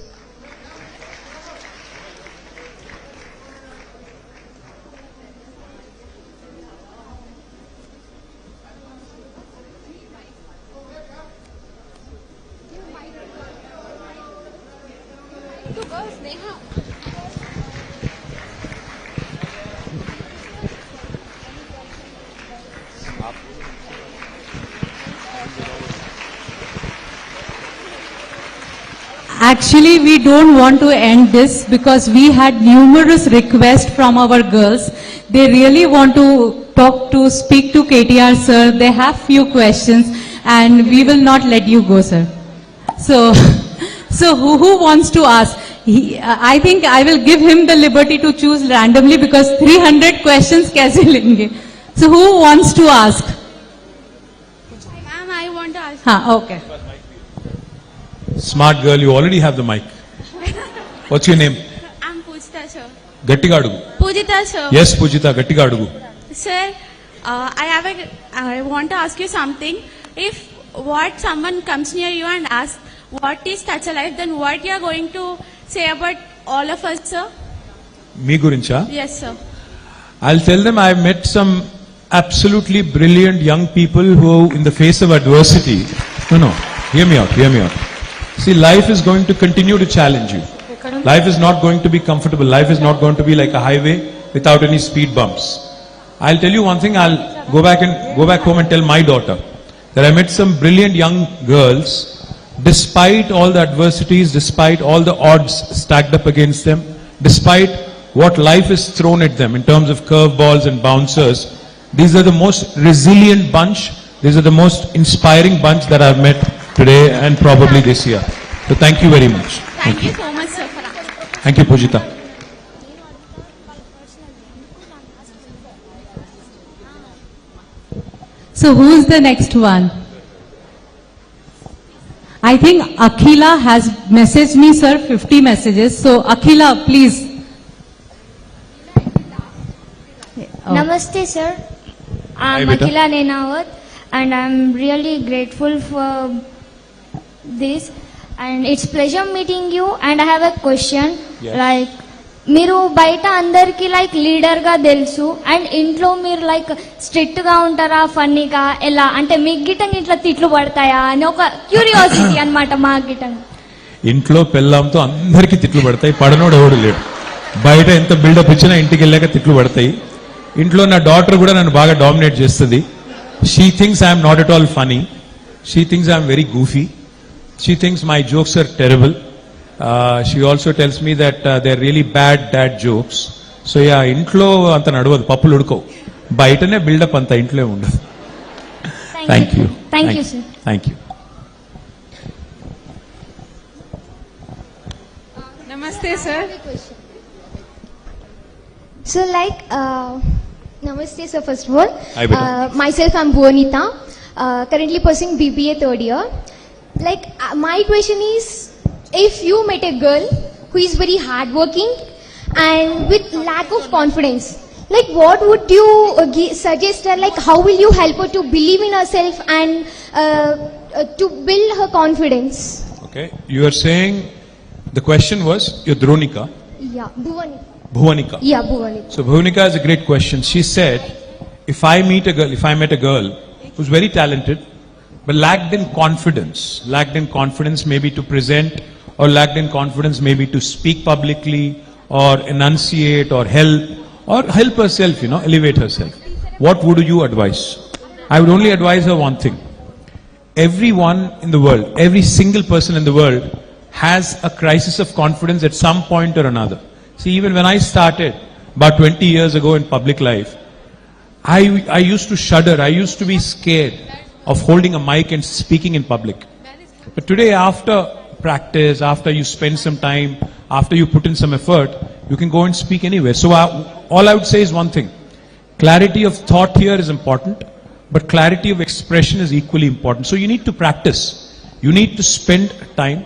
Actually, we don't want to end this because we had numerous requests from our girls. They really want to speak to KTR sir. They have few questions and we will not let you go, sir. So who wants to ask? I think I will give him the liberty to choose randomly because 300 questions kaise lenge. So who wants to ask? Ma'am, I want to ask. Okay. Smart girl, you already have the mic. What's your name? I'm Pujita, sir. Gattiga adugu. Pujita, sir. Yes, Pujita, Gattiga adugu. Sir, I want to ask you something. If someone comes near you and asks, what is Touch a Life, then what you are going to say about all of us, sir? Me gurincha? Yes, sir. I'll tell them I've met some absolutely brilliant young people who, in the face of adversity, hear me out. See, life is going to continue to challenge you. Life is not going to be comfortable. Life is not going to be like a highway without any speed bumps. I'll tell you one thing, I'll go back home and tell my daughter that I met some brilliant young girls, despite all the adversities, despite all the odds stacked up against them, despite what life has thrown at them in terms of curveballs and bouncers. These are the most resilient bunch. These are the most inspiring bunch that I've met today and probably this year. So thank you very much. Thank you so much, sir. Thank you, Pujita. So who's the next one? I think Akhila has messaged me, sir, 50 messages. So Akhila, please. Namaste, sir. I'm Hi, beta. Akhila Nenawat, and I'm really grateful for this. And it's pleasure meeting you. And I have a question. Yes. Like, మీరు బయట అందరికి like leader గా తెలుసు and ఇంట్లో మీరు like strict గా ఉంటారా ఫన్నీగా ఎలా అంటే మీకు గిట్టంగా ఇట్లా తిట్లు పడతాయా అని ఒక క్యూరియాసిటీ అన్నమాట మా గిట్టంగా. ఇంట్లో పెళ్ళాంతో అందరికీ తిట్లు పడతాయి, పడనోడు ఎవడు లేడు. బయట ఎంత బిల్డప్ ఇచ్చినా ఇంటికి వెళ్ళాక తిట్లు పడతాయి. ఇంట్లో నా డాటర్ కూడా నన్ను బాగా డామినేట్ చేస్తుంది. She thinks I'm not at all funny. She thinks I'm very goofy. She thinks my jokes are terrible. She also tells me that they're really bad dad jokes. So yeah, intlo anta nadavadu, pappulu udukov. Bayatane build up anta intlo undadu. Thank you. Thank you, sir. Thank you. Namaste, sir. So namaste, sir, first of all. Hi, beta. Myself, I'm Bhuvanita, currently pursuing BBA third year. My question is, if you met a girl who is very hardworking and with lack of confidence, what would you suggest her? How will you help her to believe in herself and to build her confidence? Okay, you are saying the question was you're Dronika. Yeah, Bhuvanika. Yeah, Bhuvanika. So Bhuvanika is a great question. She said, if I met a girl who's very talented, but lacked in confidence maybe to present, or lacked in confidence maybe to speak publicly, or enunciate, or help herself, elevate herself. What would you advise? I would only advise her one thing. Everyone in the world, every single person in the world has a crisis of confidence at some point or another. See, even when I started about 20 years ago in public life, I used to shudder, I used to be scared of holding a mic and speaking in public. But today, after practice, after you spend some time, after you put in some effort, you can go and speak anywhere. So all I would say is one thing. Clarity of thought here is important, but clarity of expression is equally important. So you need to practice. You need to spend time.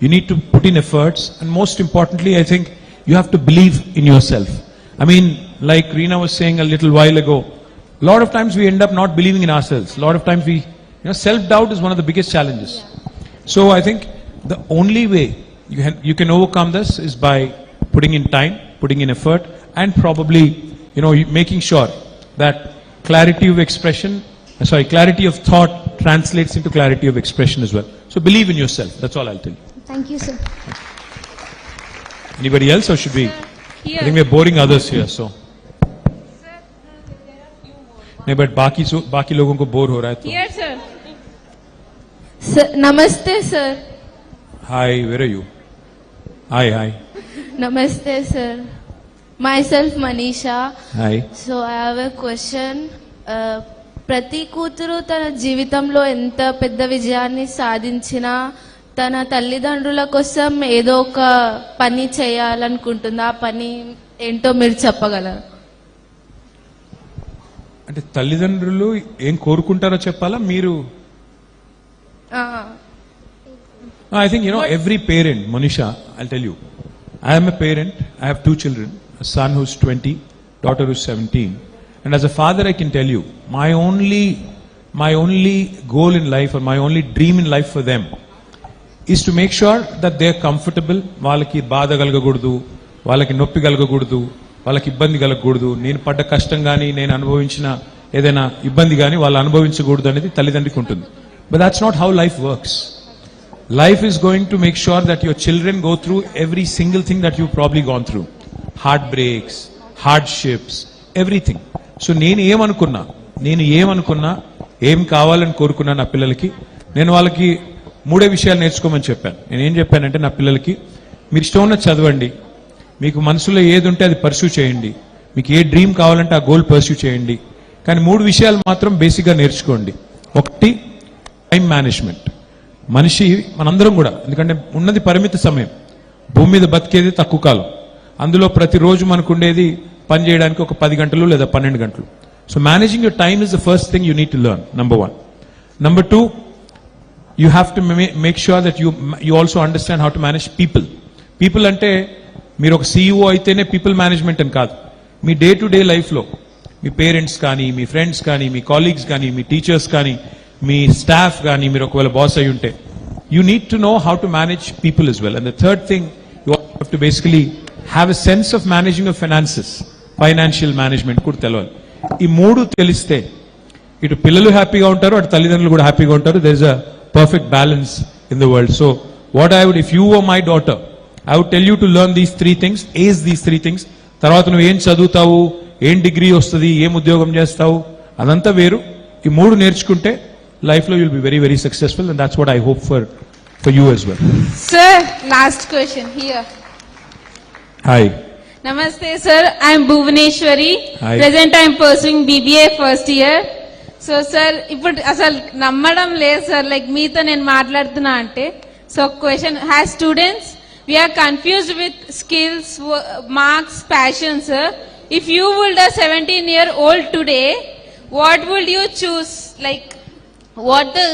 You need to put in efforts. And most importantly, I think you have to believe in yourself. I mean, like Reena was saying a little while ago, a lot of times we end up not believing in ourselves. A lot of times self-doubt is one of the biggest challenges. So I think the only way you can overcome this is by putting in time, putting in effort, and probably, making sure that clarity of thought translates into clarity of expression as well. So believe in yourself. That's all I'll tell you. Thank you, sir. Anybody else, or should we? Here. I think we're boring others here, so. नहीं, but बाकी लोगों को bore हो रहा है तो. Here, sir. Namaste, sir. Hi, where are you? Hi. Namaste, sir. Myself, Manisha. Hi. So, I have a question. ప్రతి కూతురు తన జీవితంలో ఎంత పెద్ద విజయాన్ని సాధించినా తన తల్లిదండ్రుల కోసం ఏదో ఒక పని చేయాలనుకుంటుంది. ఆ పని ఏంటో మీరు చెప్పగలరు? అంటే తల్లిదండ్రులు ఏం కోరుకుంటారో చెప్పాలా మీరు? I think, every parent, Manisha, I'll tell you. I am a parent. I have 2 children, a son who's 20, daughter who's 17. And as a father, I can tell you, my only goal in life or my only dream in life for them is to make sure that they're comfortable. వాళ్ళకి బాధ కలగకూడదు, వాళ్ళకి నొప్పి కలగకూడదు, వాళ్ళకి ఇబ్బంది కలగకూడదు. నేను పడ్డ కష్టం కానీ నేను అనుభవించిన ఏదైనా ఇబ్బంది కానీ వాళ్ళు అనుభవించకూడదు అనేది తల్లిదండ్రికి ఉంటుంది. But that's not how life works. Life is going to make sure that your children go through every single thing that you've probably gone through. Heartbreaks, hardships, everything. So నేను ఏమనుకున్నా ఏం కావాలని కోరుకున్నా నా పిల్లలకి, నేను వాళ్ళకి 3 విషయాలు నేర్చుకోమని చెప్పాను. నేనేం చెప్పానంటే నా పిల్లలకి, మీరు ఇష్టం ఉన్న చదవండి, మీకు మనసులో ఏది ఉంటే అది పర్సూ చేయండి, మీకు ఏ డ్రీమ్ కావాలంటే ఆ గోల్ పర్సూ చేయండి, కానీ 3 విషయాలు మాత్రం బేసిక్గా నేర్చుకోండి. ఒకటి, టైం మేనేజ్మెంట్. మనిషి మనందరం కూడా, ఎందుకంటే ఉన్నది పరిమిత సమయం, భూమి మీద బతికేది తక్కువ కాలం, అందులో ప్రతిరోజు మనకు ఉండేది పని చేయడానికి ఒక 10 గంటలు లేదా 12 గంటలు. So managing your time is the first thing you need to learn, number 1. Number 2, you have to make sure that you also understand how to manage people అంటే మీరు ఒక CEO అయితేనే పీపుల్ మేనేజ్మెంట్ అని కాదు. మీ డే టు డే లైఫ్లో మీ parents కానీ, మీ friends కానీ, మీ colleagues కానీ, మీ టీచర్స్ కానీ, మీ స్టాఫ్ కానీ, మీరు ఒకవేళ బాస్ అయి ఉంటే, you need to know how to manage people as well. And the third thing, you have to basically have a sense of managing your finances, financial management కూడా తెలవాలి. ఈ 3 తెలిస్తే ఇటు పిల్లలు హ్యాపీగా ఉంటారు, అటు తల్లిదండ్రులు కూడా హ్యాపీగా ఉంటారు. there is a perfect balance in the world. So what I would, if you were my daughter, I would tell you to learn these 3 things, ace these 3 things. తర్వాత నువ్వు ఏం చదువుతావు, ఏం డిగ్రీ వస్తుంది, ఏం ఉద్యోగం చేస్తావు, అదంతా వేరు. ఈ 3 నేర్చుకుంటే లైఫ్లో you'll be very, very successful, and that's what I hope for you as well. Sir, last question here. Hi. Namaste, sir. I am Bhuvaneshwari. Hi. Present I am pursuing BBA first year. So, sir, ఇప్పుడు అసలు నమ్మడం లేదు sir, like మీతో నేను మాట్లాడుతున్నా అంటే. So question, has students we are confused with skills, marks, passion, sir. If you would a 17-year-old today, what would you choose? Like, what the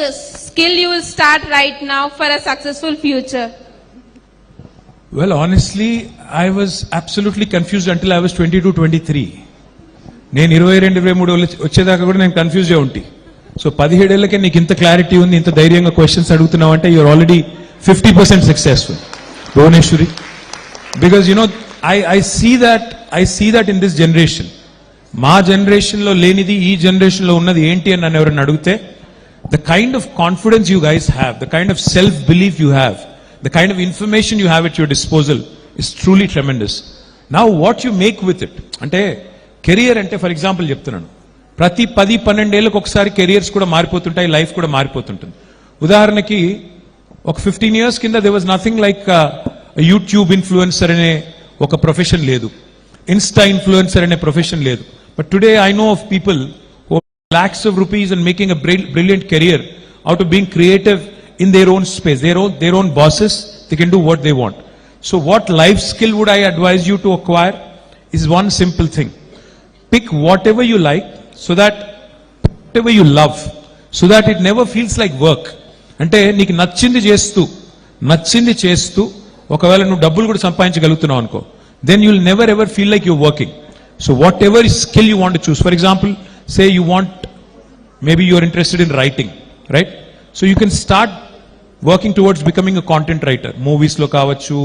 skill you will start right now for a successful future? Well, honestly, I was absolutely confused until I was 22, 23. నేను 22, 23 వచ్చేదాకా కూడా నేను confuse అయి ఉంటి. So 17 ఏళ్ళకే నీకు ఇంత clarity ఉంది, ఇంత ధైర్యంగా క్వశ్చన్స్ అడుగుతున్నావు అంటే you're already 50% successful, Bhuvaneshwari. Because I see that in this generation. మా జనరేషన్లో లేనిది ఈ జనరేషన్లో ఉన్నది ఏంటి అని నన్ను ఎవరైనా అడిగితే, the kind of confidence you guys have, the kind of self-belief you have, the kind of information you have at your disposal is truly tremendous. Now what you make with it, అంటే career అంటే for example చెప్తున్నాను, ప్రతి 10-12 ఏళ్ళకి ఒకసారి careers కూడా మారిపోతుంటాయి, life కూడా మారిపోతుంటుంది. ఉదాహరణకి ఒక 15 years కింద there was nothing like YouTube influencer అనే ఒక ప్రొఫెషన్ లేదు, ఇన్స్టా ఇన్ఫ్లుయెన్సర్ అనే ప్రొఫెషన్ లేదు. But today I know of people who have lakhs of rupees and making a brilliant career out of being creative in their own space, their own bosses. They can do what they want. So what life skill would I advise you to acquire is one simple thing. Pick whatever you like, so that whatever you love, so that it never feels like work. అంటే నీకు నచ్చింది చేస్తూ ఒకవేళ నువ్వు డబ్బులు కూడా సంపాదించగలుగుతున్నావు అనుకో, then you'll never ever feel like you're working. So whatever skill you want to choose, for example, say you want, maybe you're interested in writing, right? So you can start working towards becoming a content writer. Movies lo kavachu,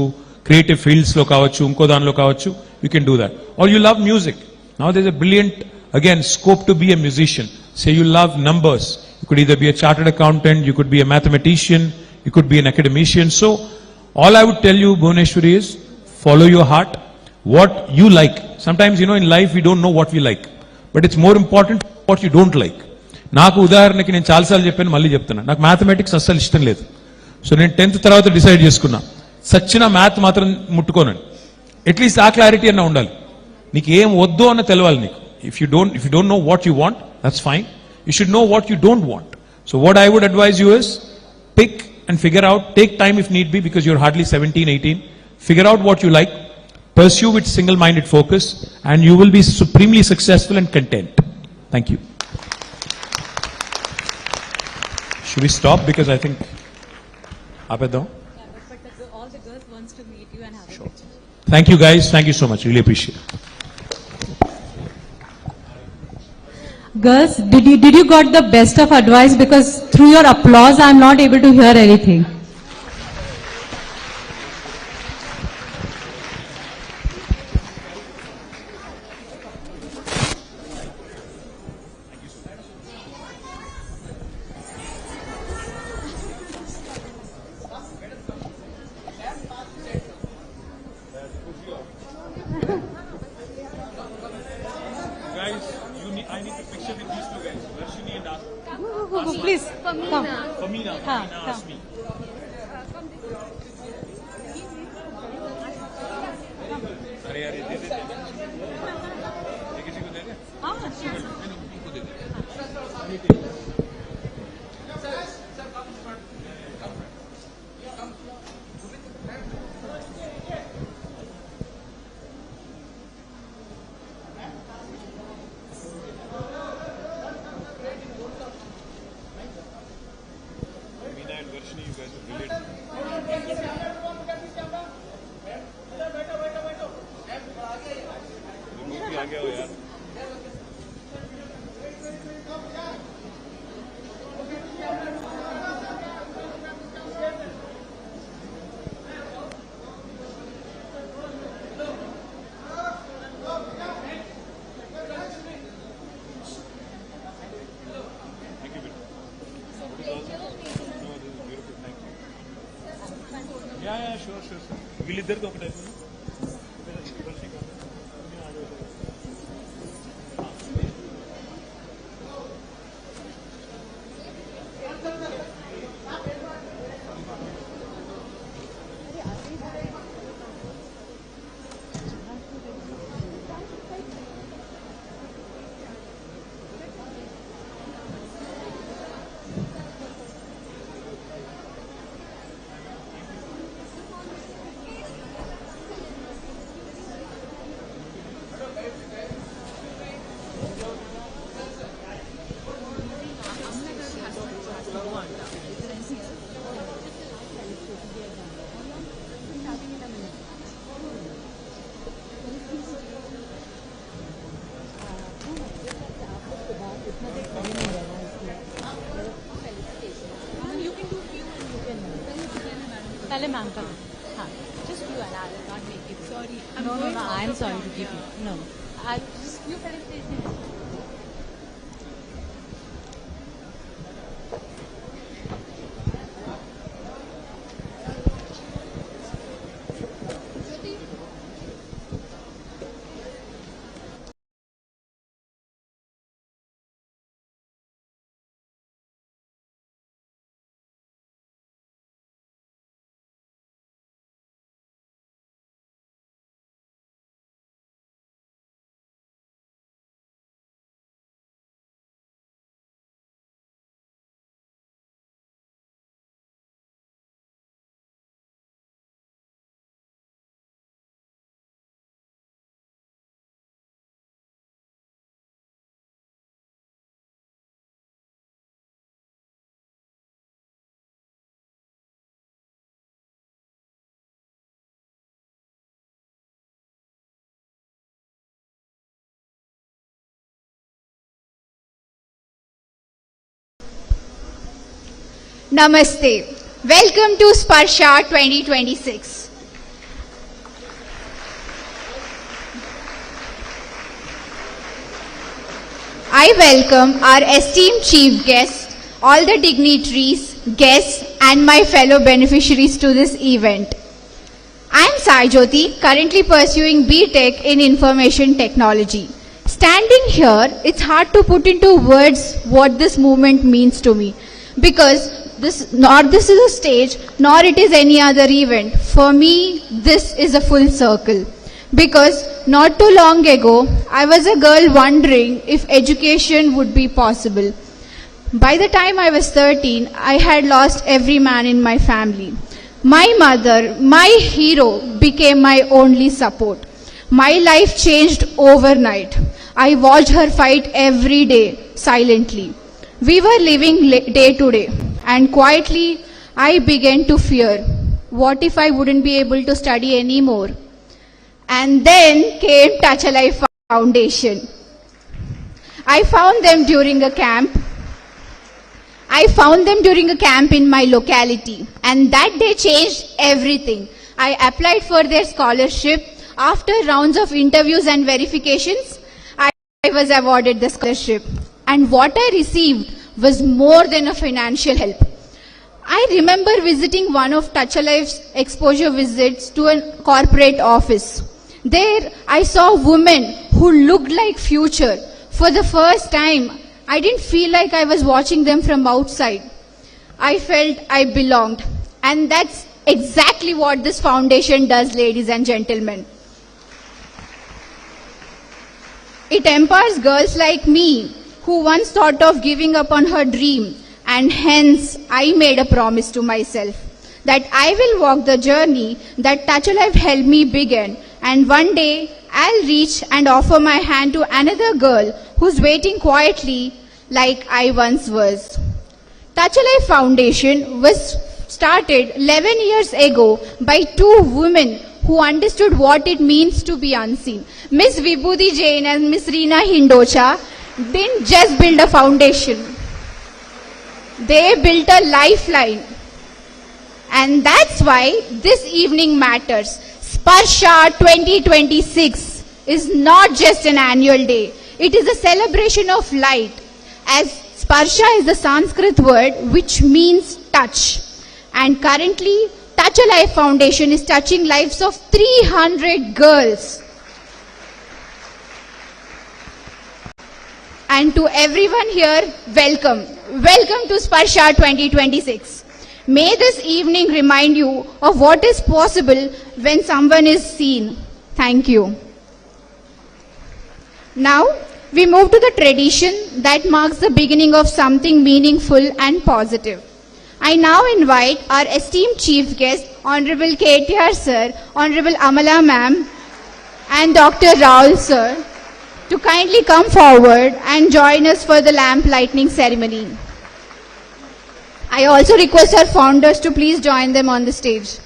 creative fields lo kavachu, inko danlo kavachu, you can do that. Or you love music. Now there's a brilliant, again, scope to be a musician. Say you love numbers. You could either be a chartered accountant, you could be a mathematician, you could be an academician. So all I would tell you, Bhuvaneshwari, is follow your heart, what you like. Sometimes, in life we don't know what we like, but it's more important what you don't like. నాకు ఉదాహరణకి నేను చాలాసార్లు చెప్పాను, మళ్ళీ చెప్తున్నా, నాకు mathematics అస్సలు ఇష్టం లేదు. సో నేను 10th తర్వాత డిసైడ్ చేసుకున్నా, సచ్చిన మ్యాథ్ మాత్రం ముట్టుకోనండి. అట్లీస్ట్ ఆ క్లారిటీ అన్న ఉండాలి. నీకు ఏం వద్దు అన్న తెలవాలి నీకు. If you don't know what you want, that's fine. You should know what you don't want. So what I would advise you is pick and figure out, take time if need be, because you're hardly 17, 18. Figure out what you like, pursue with single-minded focus, and you will be supremely successful and content. Thank you. Should we stop? Because I think... All the girls wants to meet you and have a picture. Thank you guys. Thank you so much. Really appreciate it. Girls, did you got the best of advice? Because through your applause, I'm not able to hear anything. I need to picture with these two guys. Darshini and Please, come. Famina asked me. अरे अरे दे दे किसी को दे दे. हाँ इनको दे दे. Yeah, sure. వీళ్ళిద్దరు ఒక type पहले ma'am का हाँ just you and I will not make it. Sorry. No, I am sorry to keep you. No. I just you presentation. Namaste. Welcome to Sparsa 2026. I welcome our esteemed chief guests, all the dignitaries, guests and my fellow beneficiaries to this event. I am Saijoti, currently pursuing B.Tech in Information Technology. Standing here, it's hard to put into words what this movement means to me, because this is a stage, nor it is any other event. For me, this is a full circle. Because not too long ago, I was a girl wondering if education would be possible. By the time I was 13, I had lost every man in my family. My mother, my hero, became my only support. My life changed overnight. I watched her fight every day, silently. We were living day to day, and quietly I began to fear. What if I wouldn't be able to study anymore? And then came Touch a Life Foundation. I found them during a camp in my locality, and that day changed everything. I applied for their scholarship. After rounds of interviews and verifications, I was awarded the scholarship. And what I received was more than a financial help. I remember visiting one of Touch a Life's exposure visits to a corporate office. There, I saw women who looked like future. For the first time, I didn't feel like I was watching them from outside. I felt I belonged. And that's exactly what this foundation does, ladies and gentlemen. It empowers girls like me who once thought of giving up on her dream, and hence I made a promise to myself that I will walk the journey that Touch a Life helped me begin, and one day I'll reach and offer my hand to another girl who's waiting quietly like I once was. Touch a Life Foundation was started 11 years ago by two women who understood what it means to be unseen. Miss Vibhuti Jain and Miss Reena Hindocha didn't just build a foundation. They built a lifeline. And that's why this evening matters. Sparsa 2026 is not just an annual day. It is a celebration of light. As Sparsa is the Sanskrit word which means touch. And currently, Touch a Life Foundation is touching lives of 300 girls. And to everyone here, welcome. Welcome to Sparsa 2026. May this evening remind you of what is possible when someone is seen. Thank you. Now, we move to the tradition that marks the beginning of something meaningful and positive. I now invite our esteemed chief guest, Honorable KTR Sir, Honorable Amala Ma'am, and Dr. Raul Sir, to kindly come forward and join us for the lamp lighting ceremony. I also request our founders to please join them on the stage.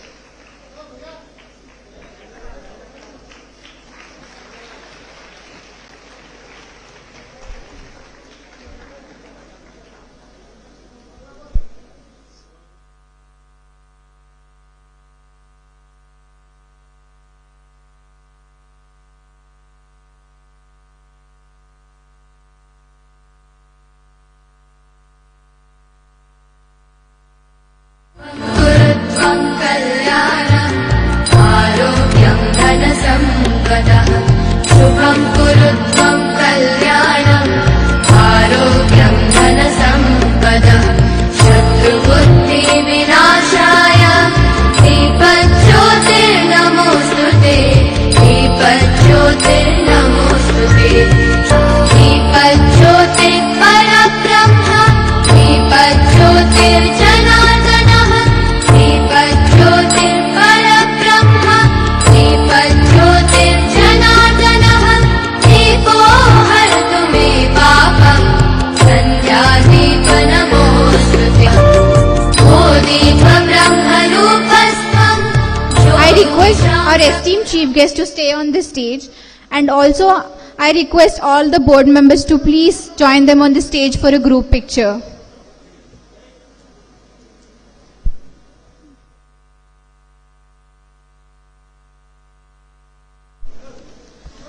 Our esteemed chief guest to stay on the stage, and also I request all the board members to please join them on the stage for a group picture.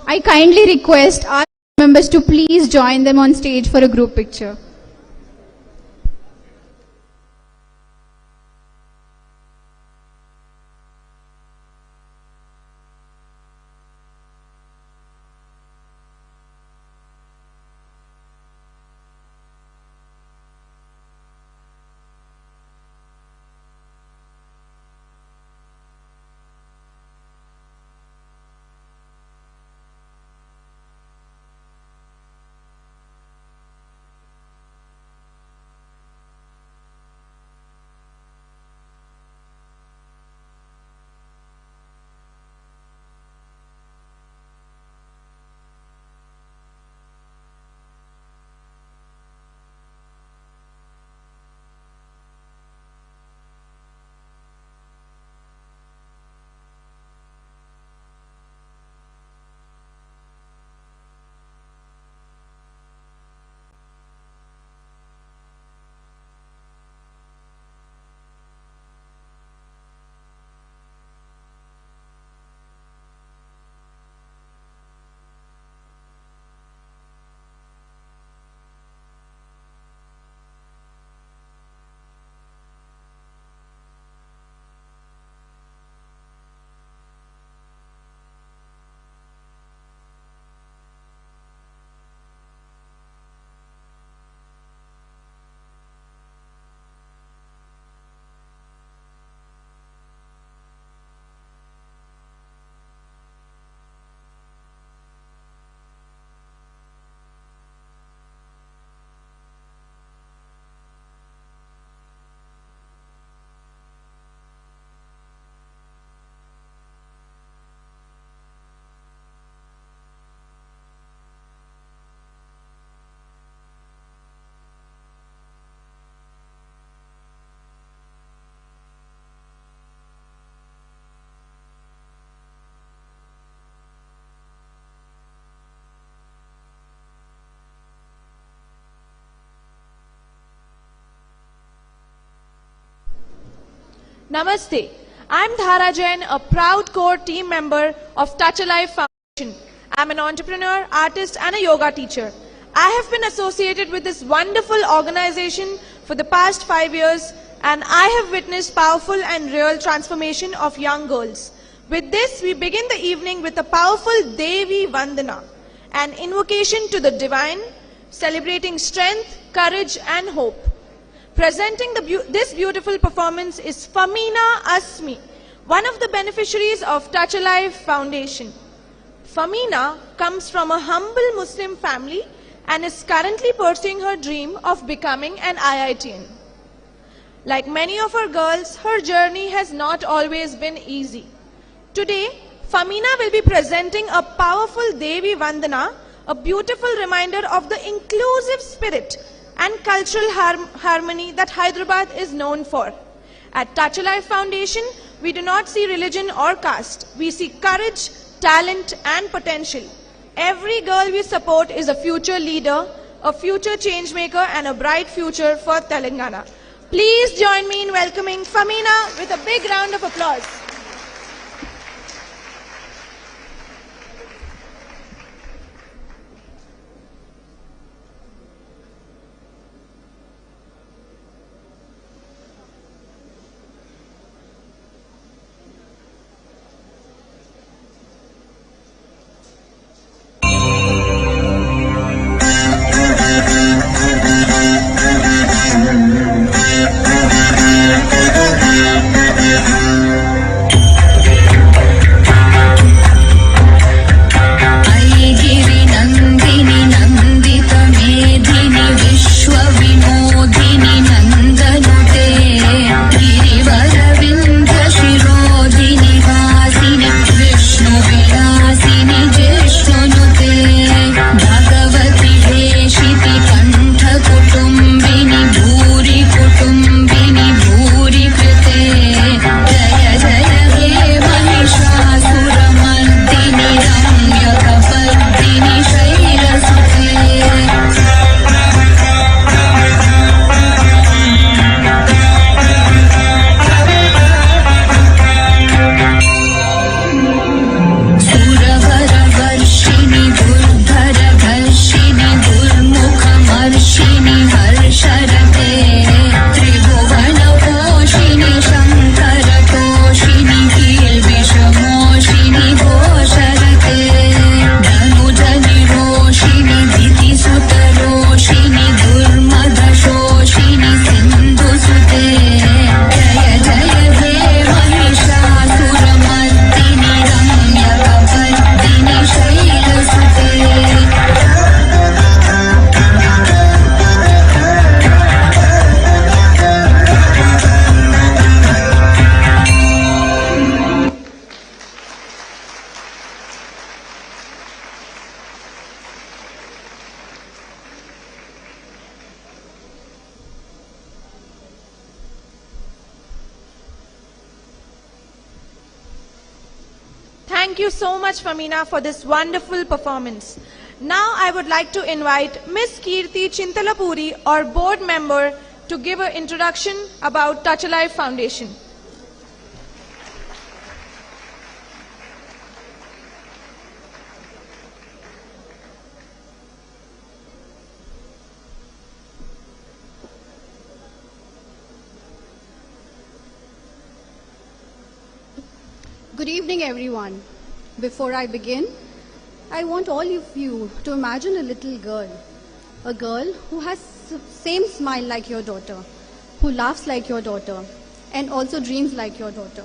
I kindly request all members to please join them on stage for a group picture. Namaste. I'm Dhara Jain, a proud core team member of Touch a Life Foundation. I'm an entrepreneur, artist, and a yoga teacher. I have been associated with this wonderful organization for the past 5 years, and I have witnessed powerful and real transformation of young girls. With this, we begin the evening with a powerful Devi Vandana, an invocation to the divine, celebrating strength, courage, and hope. Presenting this beautiful performance is Famina Asmi, one of the beneficiaries of Touch a Life Foundation. Famina comes from a humble Muslim family and is currently pursuing her dream of becoming an IITian. Like many of our girls, her journey has not always been easy. Today, Famina will be presenting a powerful Devi Vandana, a beautiful reminder of the inclusive spirit and cultural harmony that Hyderabad is known for. At Touch a Life Foundation, we do not see religion or caste. We see courage, talent, and potential. Every girl we support is a future leader, a future change maker, and a bright future for Telangana. Please join me in welcoming Famina with a big round of applause. Thank you so much, Famina, for this wonderful performance. Now I would like to invite Miss Kirti Chintalapuri, our board member, to give an introduction about Touch a Life Foundation. Good evening, everyone. Before I begin, I want all of you to imagine a little girl. A girl who has the same smile like your daughter, who laughs like your daughter, and also dreams like your daughter.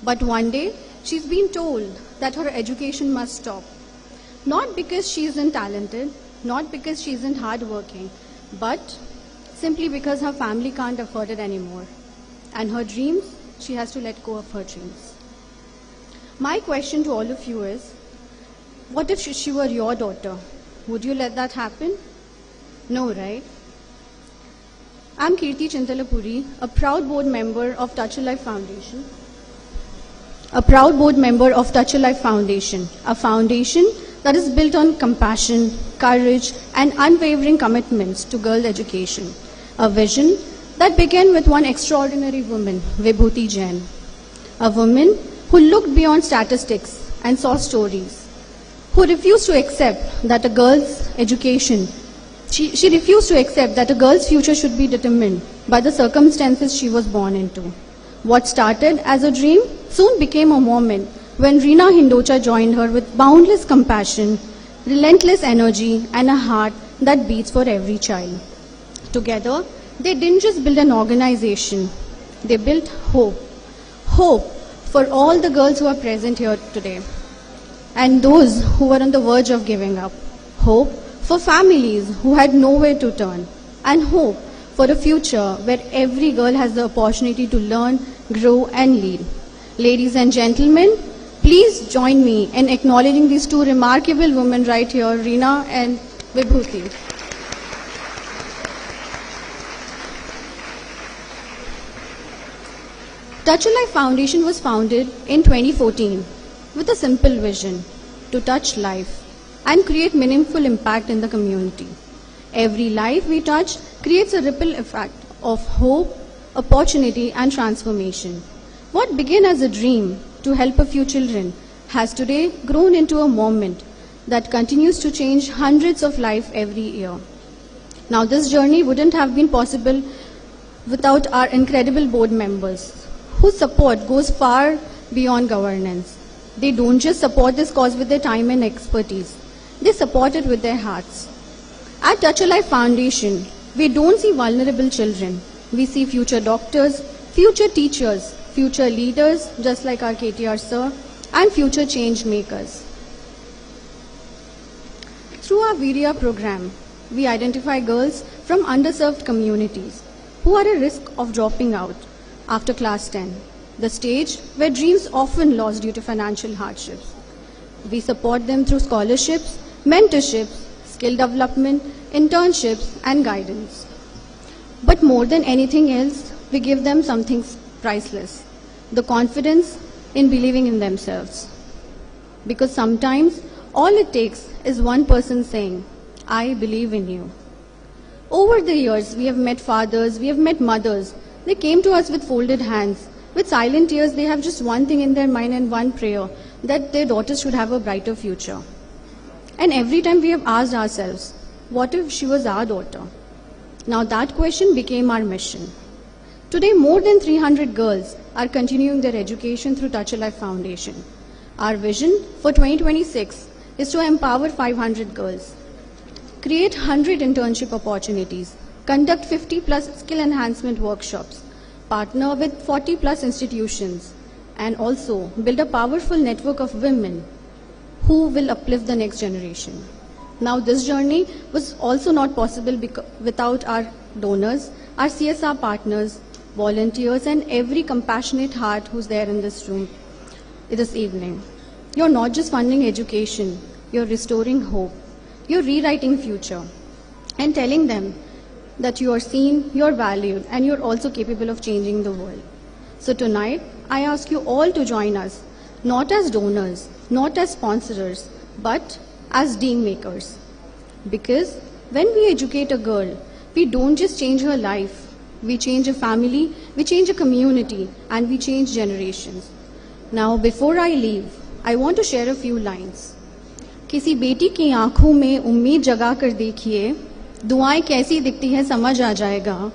But one day, she's been told that her education must stop. Not because she isn't talented, not because she isn't hardworking, but simply because her family can't afford it anymore. And her dreams, she has to let go of her dreams. My question to all of you is, what if she were your daughter? Would you let that happen? No, right? I'm Kirti Chintalapuri, a proud board member of Touch a Life Foundation. A proud board member of Touch a Life Foundation, a foundation that is built on compassion, courage, and unwavering commitments to girl education. A vision That began with one extraordinary woman, Vibhuti Jain, a woman who looked beyond statistics and saw stories, who refused to accept that a girl's education, she refused to accept that a girl's future should be determined by the circumstances she was born into. What started as a dream soon became a moment when Reena Hindocha joined her with boundless compassion, relentless energy, and a heart that beats for every child. Together, they didn't just build an organization, they built hope. Hope for all the girls who are present here today and those who were on the verge of giving up. Hope for families who had nowhere to turn, and hope for a future where every girl has the opportunity to learn, grow, and lead. Ladies and gentlemen, please join me in acknowledging these two remarkable women right here, Reena and Vibhuti. Touch a Life Foundation was founded in 2014 with a simple vision: to touch life and create meaningful impact in the community. Every life we touch creates a ripple effect of hope, opportunity, and transformation. What began as a dream to help a few children has today grown into a moment that continues to change hundreds of lives every year. Now, this journey wouldn't have been possible without our incredible board members, whose support goes far beyond governance. They don't just support this cause with their time and expertise, they support it with their hearts. At Touch a Life Foundation, we don't see vulnerable children. We see future doctors, future teachers, future leaders, just like our KTR sir, and future change makers. Through our Virya program, we identify girls from underserved communities who are at risk of dropping out after class 10, the stage where dreams often lost due to financial hardships. We support them through scholarships, mentorships, skill development, internships, and guidance. But more than anything else, we give them something priceless: the confidence in believing in themselves. Because sometimes all it takes is one person saying, "I believe in you." Over the years, we have met fathers, we have met mothers. They came to us with folded hands. With silent tears, they have just one thing in their mind and one prayer: that their daughters should have a brighter future. And every time we have asked ourselves, what if she was our daughter? Now that question became our mission. Today, more than 300 girls are continuing their education through Touch a Life Foundation. Our vision for 2026 is to empower 500 girls, create 100 internship opportunities, conduct 50 plus skill enhancement workshops, partner with 40 plus institutions, and also build a powerful network of women who will uplift the next generation. Now, this journey was also not possible without our donors, our CSR partners, volunteers, and every compassionate heart who's there in this room this evening. You're not just funding education, you're restoring hope, you're rewriting future, and telling them that you are seen, you're valued, and you're also capable of changing the world. So tonight, I ask you all to join us, not as donors, not as sponsors, but as dream makers. Because when we educate a girl, we don't just change her life, we change a family, we change a community, and we change generations. Now, before I leave, I want to share a few lines. किसी बेटी की आंखों में उम्मीद जगा कर देखिए, दुआएं कैसी दिखती हैं समझ आ जाएगा.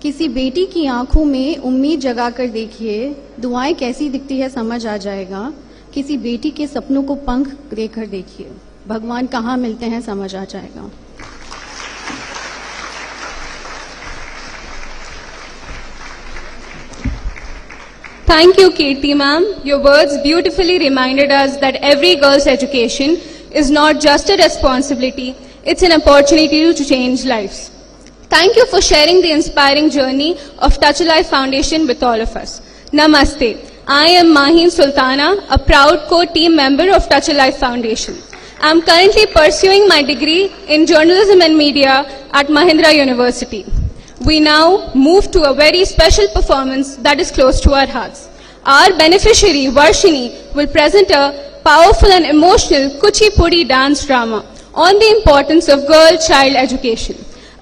किसी बेटी की आंखों में उम्मीद जगा कर देखिए, दुआएं कैसी दिखती है समझ आ जाएगा. किसी बेटी के सपनों को पंख देकर देखिए, भगवान कहाँ मिलते हैं समझ आ जाएगा. Thank you, Kirti ma'am. Your words beautifully reminded us that every girl's education is not just a responsibility, it's an opportunity to change lives. Thank you for sharing the inspiring journey of Touch a Life Foundation with all of us. Namaste. I am Maheen Sultana, a proud core team member of Touch a Life Foundation. I am currently pursuing my degree in journalism and media at Mahindra University. We now move to a very special performance that is close to our hearts. Our beneficiary, Varshini, will present a powerful and emotional Kuchipudi dance drama on the importance of girl-child education.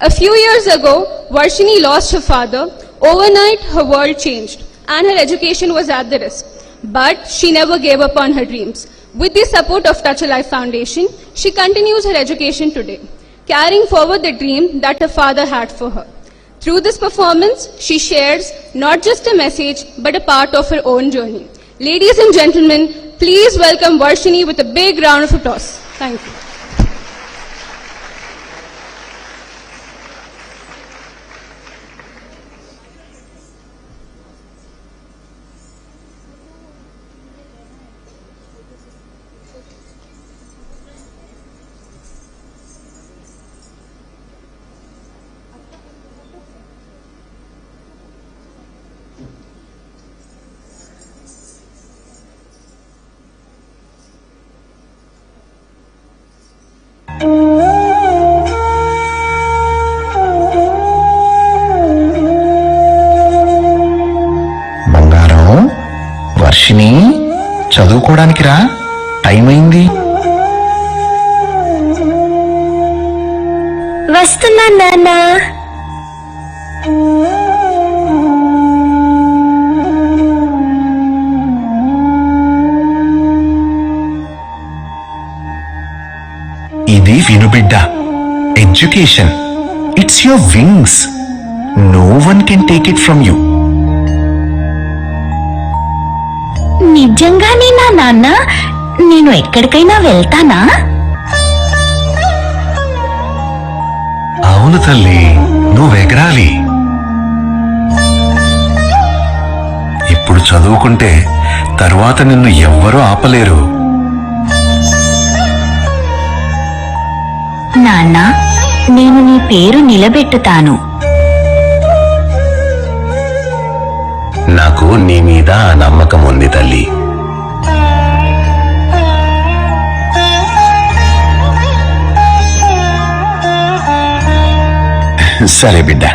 A few years ago, Varshini lost her father. Overnight, her world changed and her education was at the risk. But she never gave up on her dreams. With the support of Touch a Life Foundation, she continues her education today, carrying forward the dream that her father had for her. Through this performance, she shares not just a message, but a part of her own journey. Ladies and gentlemen, please welcome Varshini with a big round of applause. Thank you. బంగారం, వర్షిణి చదువుకోవడానికి రా, time అయింది. వస్తున్నా నాన్న. ఇది వినుబిడ్డ, education it's your wings. No one can take it from you. నిజంగానే నా నాన్న, నేను ఎక్కడికైనా వెళ్తానా? అవును తల్లి, నువ్వు ఎగరాలి. ఇప్పుడు చదువుకుంటే తరువాత నిన్ను ఎవ్వరూ ఆపలేరు. నాన్న, నేను నీ పేరు నిలబెట్టుతాను. నాకు నీ మీద ఆ నమ్మకం ఉంది తల్లి. సరే బిడ్డ,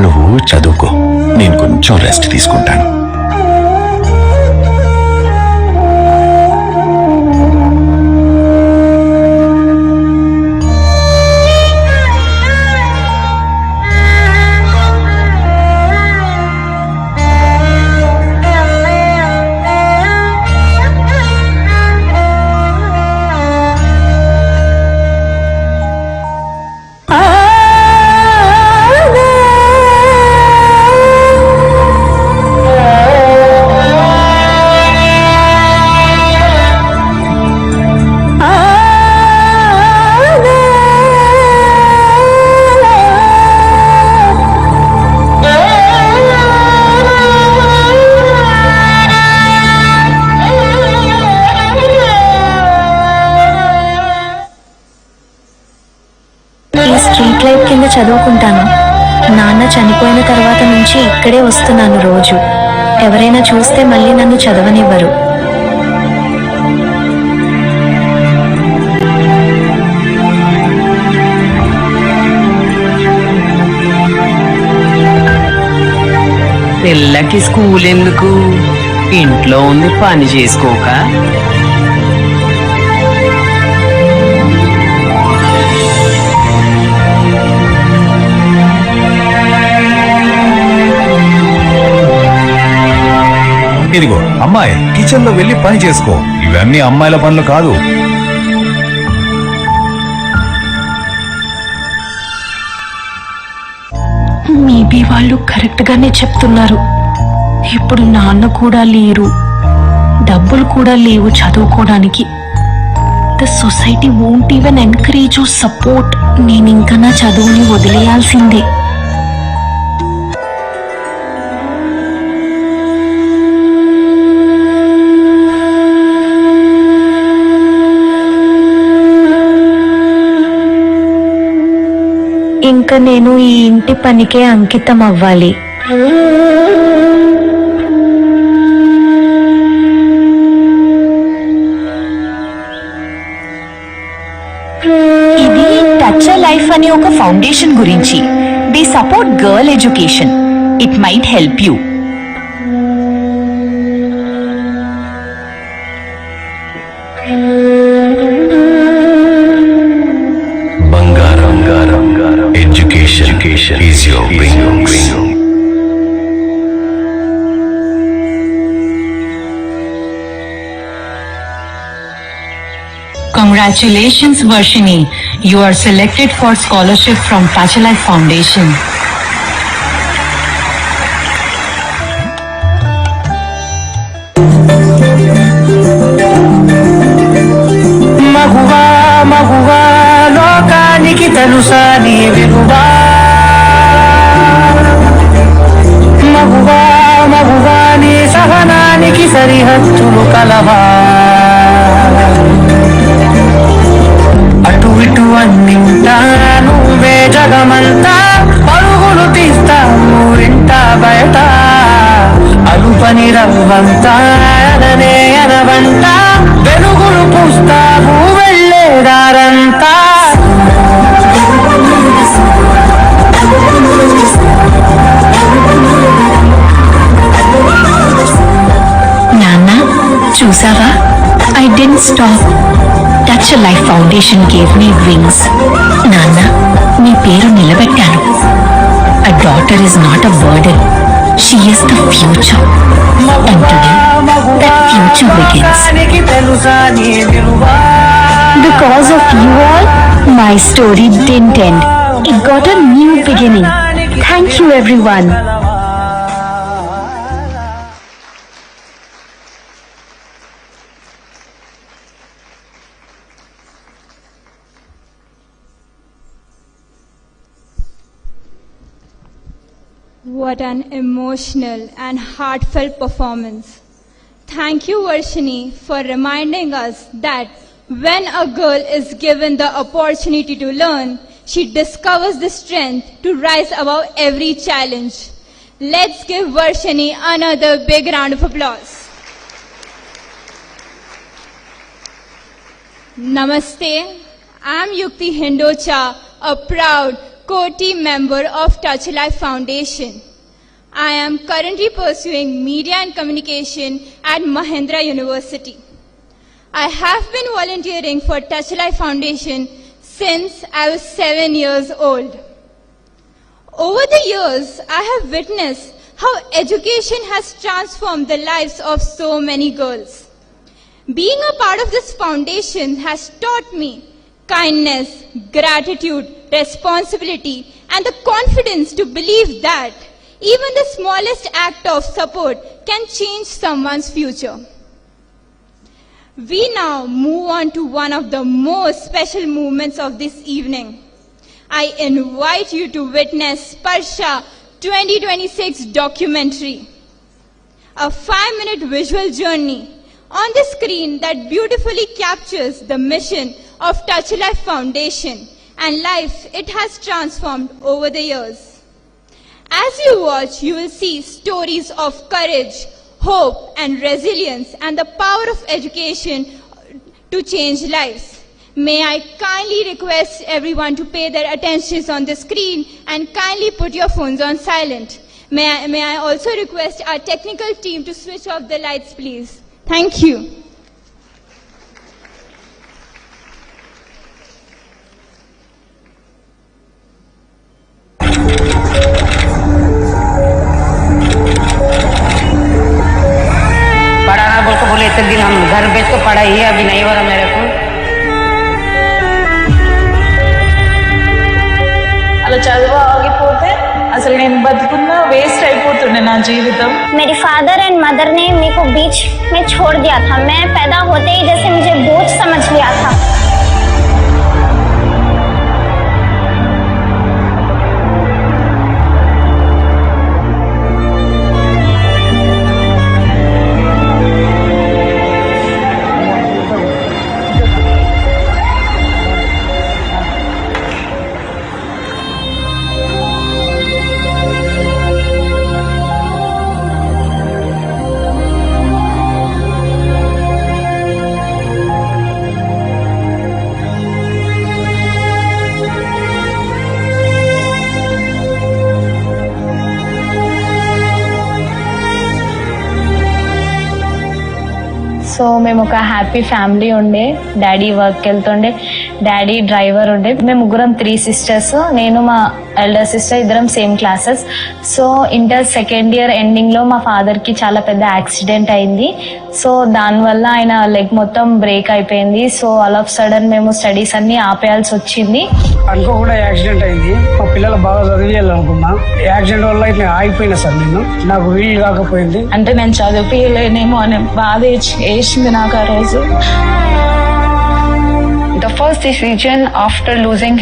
నువ్వు చదువుకో, నేను కొంచెం రెస్ట్ తీసుకుంటాను. స్ట్రీట్ లైట్ కింద చదువుకుంటాను. నాన్న చనిపోయిన తర్వాత నుంచి ఇక్కడే వస్తున్నాను రోజు. ఎవరైనా చూస్తే మళ్ళీ నన్ను చదవనివ్వరు. పిల్లకి స్కూల్ ఎందుకు, ఇంట్లో ఉంది పని చేసుకోక. ఇదిగో అమ్మాయి, కిచెన్ లో వెళ్ళి పని చేసుకో. ఇవన్నీ అమ్మాయిల పనులు కాదు. మేబీ వాళ్ళు కరెక్ట్ గానే చెప్తున్నారు. ఇప్పుడు నాన్న కూడా లేరు, డబ్బులు కూడా లేవు చదువుకోవడానికి. The society won't even encourage are support. నేను ఇంకా నా చదువుని వదిలేయాల్సిందే. ఇంకా నేను ఈ ఇంటి పనికే అంకితం అవ్వాలి. ఇది టచ్ ఎ లైఫ్ అనే ఒక ఫౌండేషన్ గురించి. They support girl education. It might help you. బంగారం, education Education is your wings. Congratulations, Varshini. You are selected for scholarship from Touch Life Foundation. మగువా మగువా లోకానికి తెలుసా నీ విలువా మగువా మగువా నీ సహనానికి సరిహద్దులు కలవా అటు ఇటు అన్నింటా నువ్వే జగమంతా పరుగులు తీస్తావు ఇంట బయట అలుపని రవ్వంతా అననే అనవంట వెలుగులు పూస్తావు వెళ్ళేదారంతా నాన్న చూసావా I didn't stop. Touch a Life Foundation gave me wings. నాన్న నీ పేరు నిలబెట్టాను. A daughter is not a burden. She is the future. And today, that future begins. Because of you all, my story didn't end. It got a new beginning. Thank you, everyone. What an emotional and heartfelt performance. Thank you, Varshini, for reminding us that when a girl is given the opportunity to learn, she discovers the strength to rise above every challenge. Let's give Varshini another big round of applause. Namaste. I'm Yukti Hindocha, a proud co-team member of Touch Life Foundation. I am currently pursuing Media and Communication at Mahindra University. I have been volunteering for Touch Life Foundation since I was 7 years old. Over the years, I have witnessed how education has transformed the lives of so many girls. Being a part of this foundation has taught me kindness, gratitude, responsibility, and the confidence to believe that even the smallest act of support can change someone's future. We now move on to one of the most special moments of this evening. I invite you to witness Sparsa 2026 documentary, a 5-minute visual journey on the screen that beautifully captures the mission of Touch Life Foundation and life it has transformed over the years. As you watch, you will see stories of courage, hope, and resilience, and the power of education to change lives. May I kindly request everyone to pay their attentions on the screen and kindly put your phones on silent. May I also request our technical team to switch off the lights, please. Thank you. पढ़ाना बोल तो बोले इतने दिन हम घर पे तो पढ़ा ही है, अभी नहीं हो रहा मेरे को. అలా చదువు ఆగిపోతే అసలు నేను బతుకున్న వేస్ట్ అయిపోతుండే నా జీవితం. मेरे फादर एंड मदर ने मेरे को बीच में छोड़ दिया था. मैं पैदा होते ही जैसे मुझे बोझ समझ लिया था. సో మేము ఒక హ్యాపీ ఫ్యామిలీ ఉండే. డాడీ వర్క్కి వెళ్తుండే, డాడీ డ్రైవర్ ఉండే. మేము ముగ్గురం 3 sisters. నేను మా ఎల్డర్ సిస్టర్ ఇద్దరం same classes. So inter second year ending లో మా ఫాదర్ కి చాలా పెద్ద యాక్సిడెంట్ అయింది. సో దానివల్ల ఆయన లెగ్ మొత్తం బ్రేక్ అయిపోయింది. సో ఆల్ ఆఫ్ సడన్ మేము స్టడీస్ అన్ని ఆపేయాల్సి వచ్చింది. అనుకోకుండా యాక్సిడెంట్ అయింది. మా పిల్లలు బాగా చదివేయాలనుకున్నా, యాక్సిడెంట్ వల్ల ఇట్లా ఆగిపోయినా సార్. నేను నాకు వీలు కాకపోయింది. అంటే నేను చదివిలేనేమో అనే బాధ వేసింది నాకు ఆ రోజు. The first decision after losing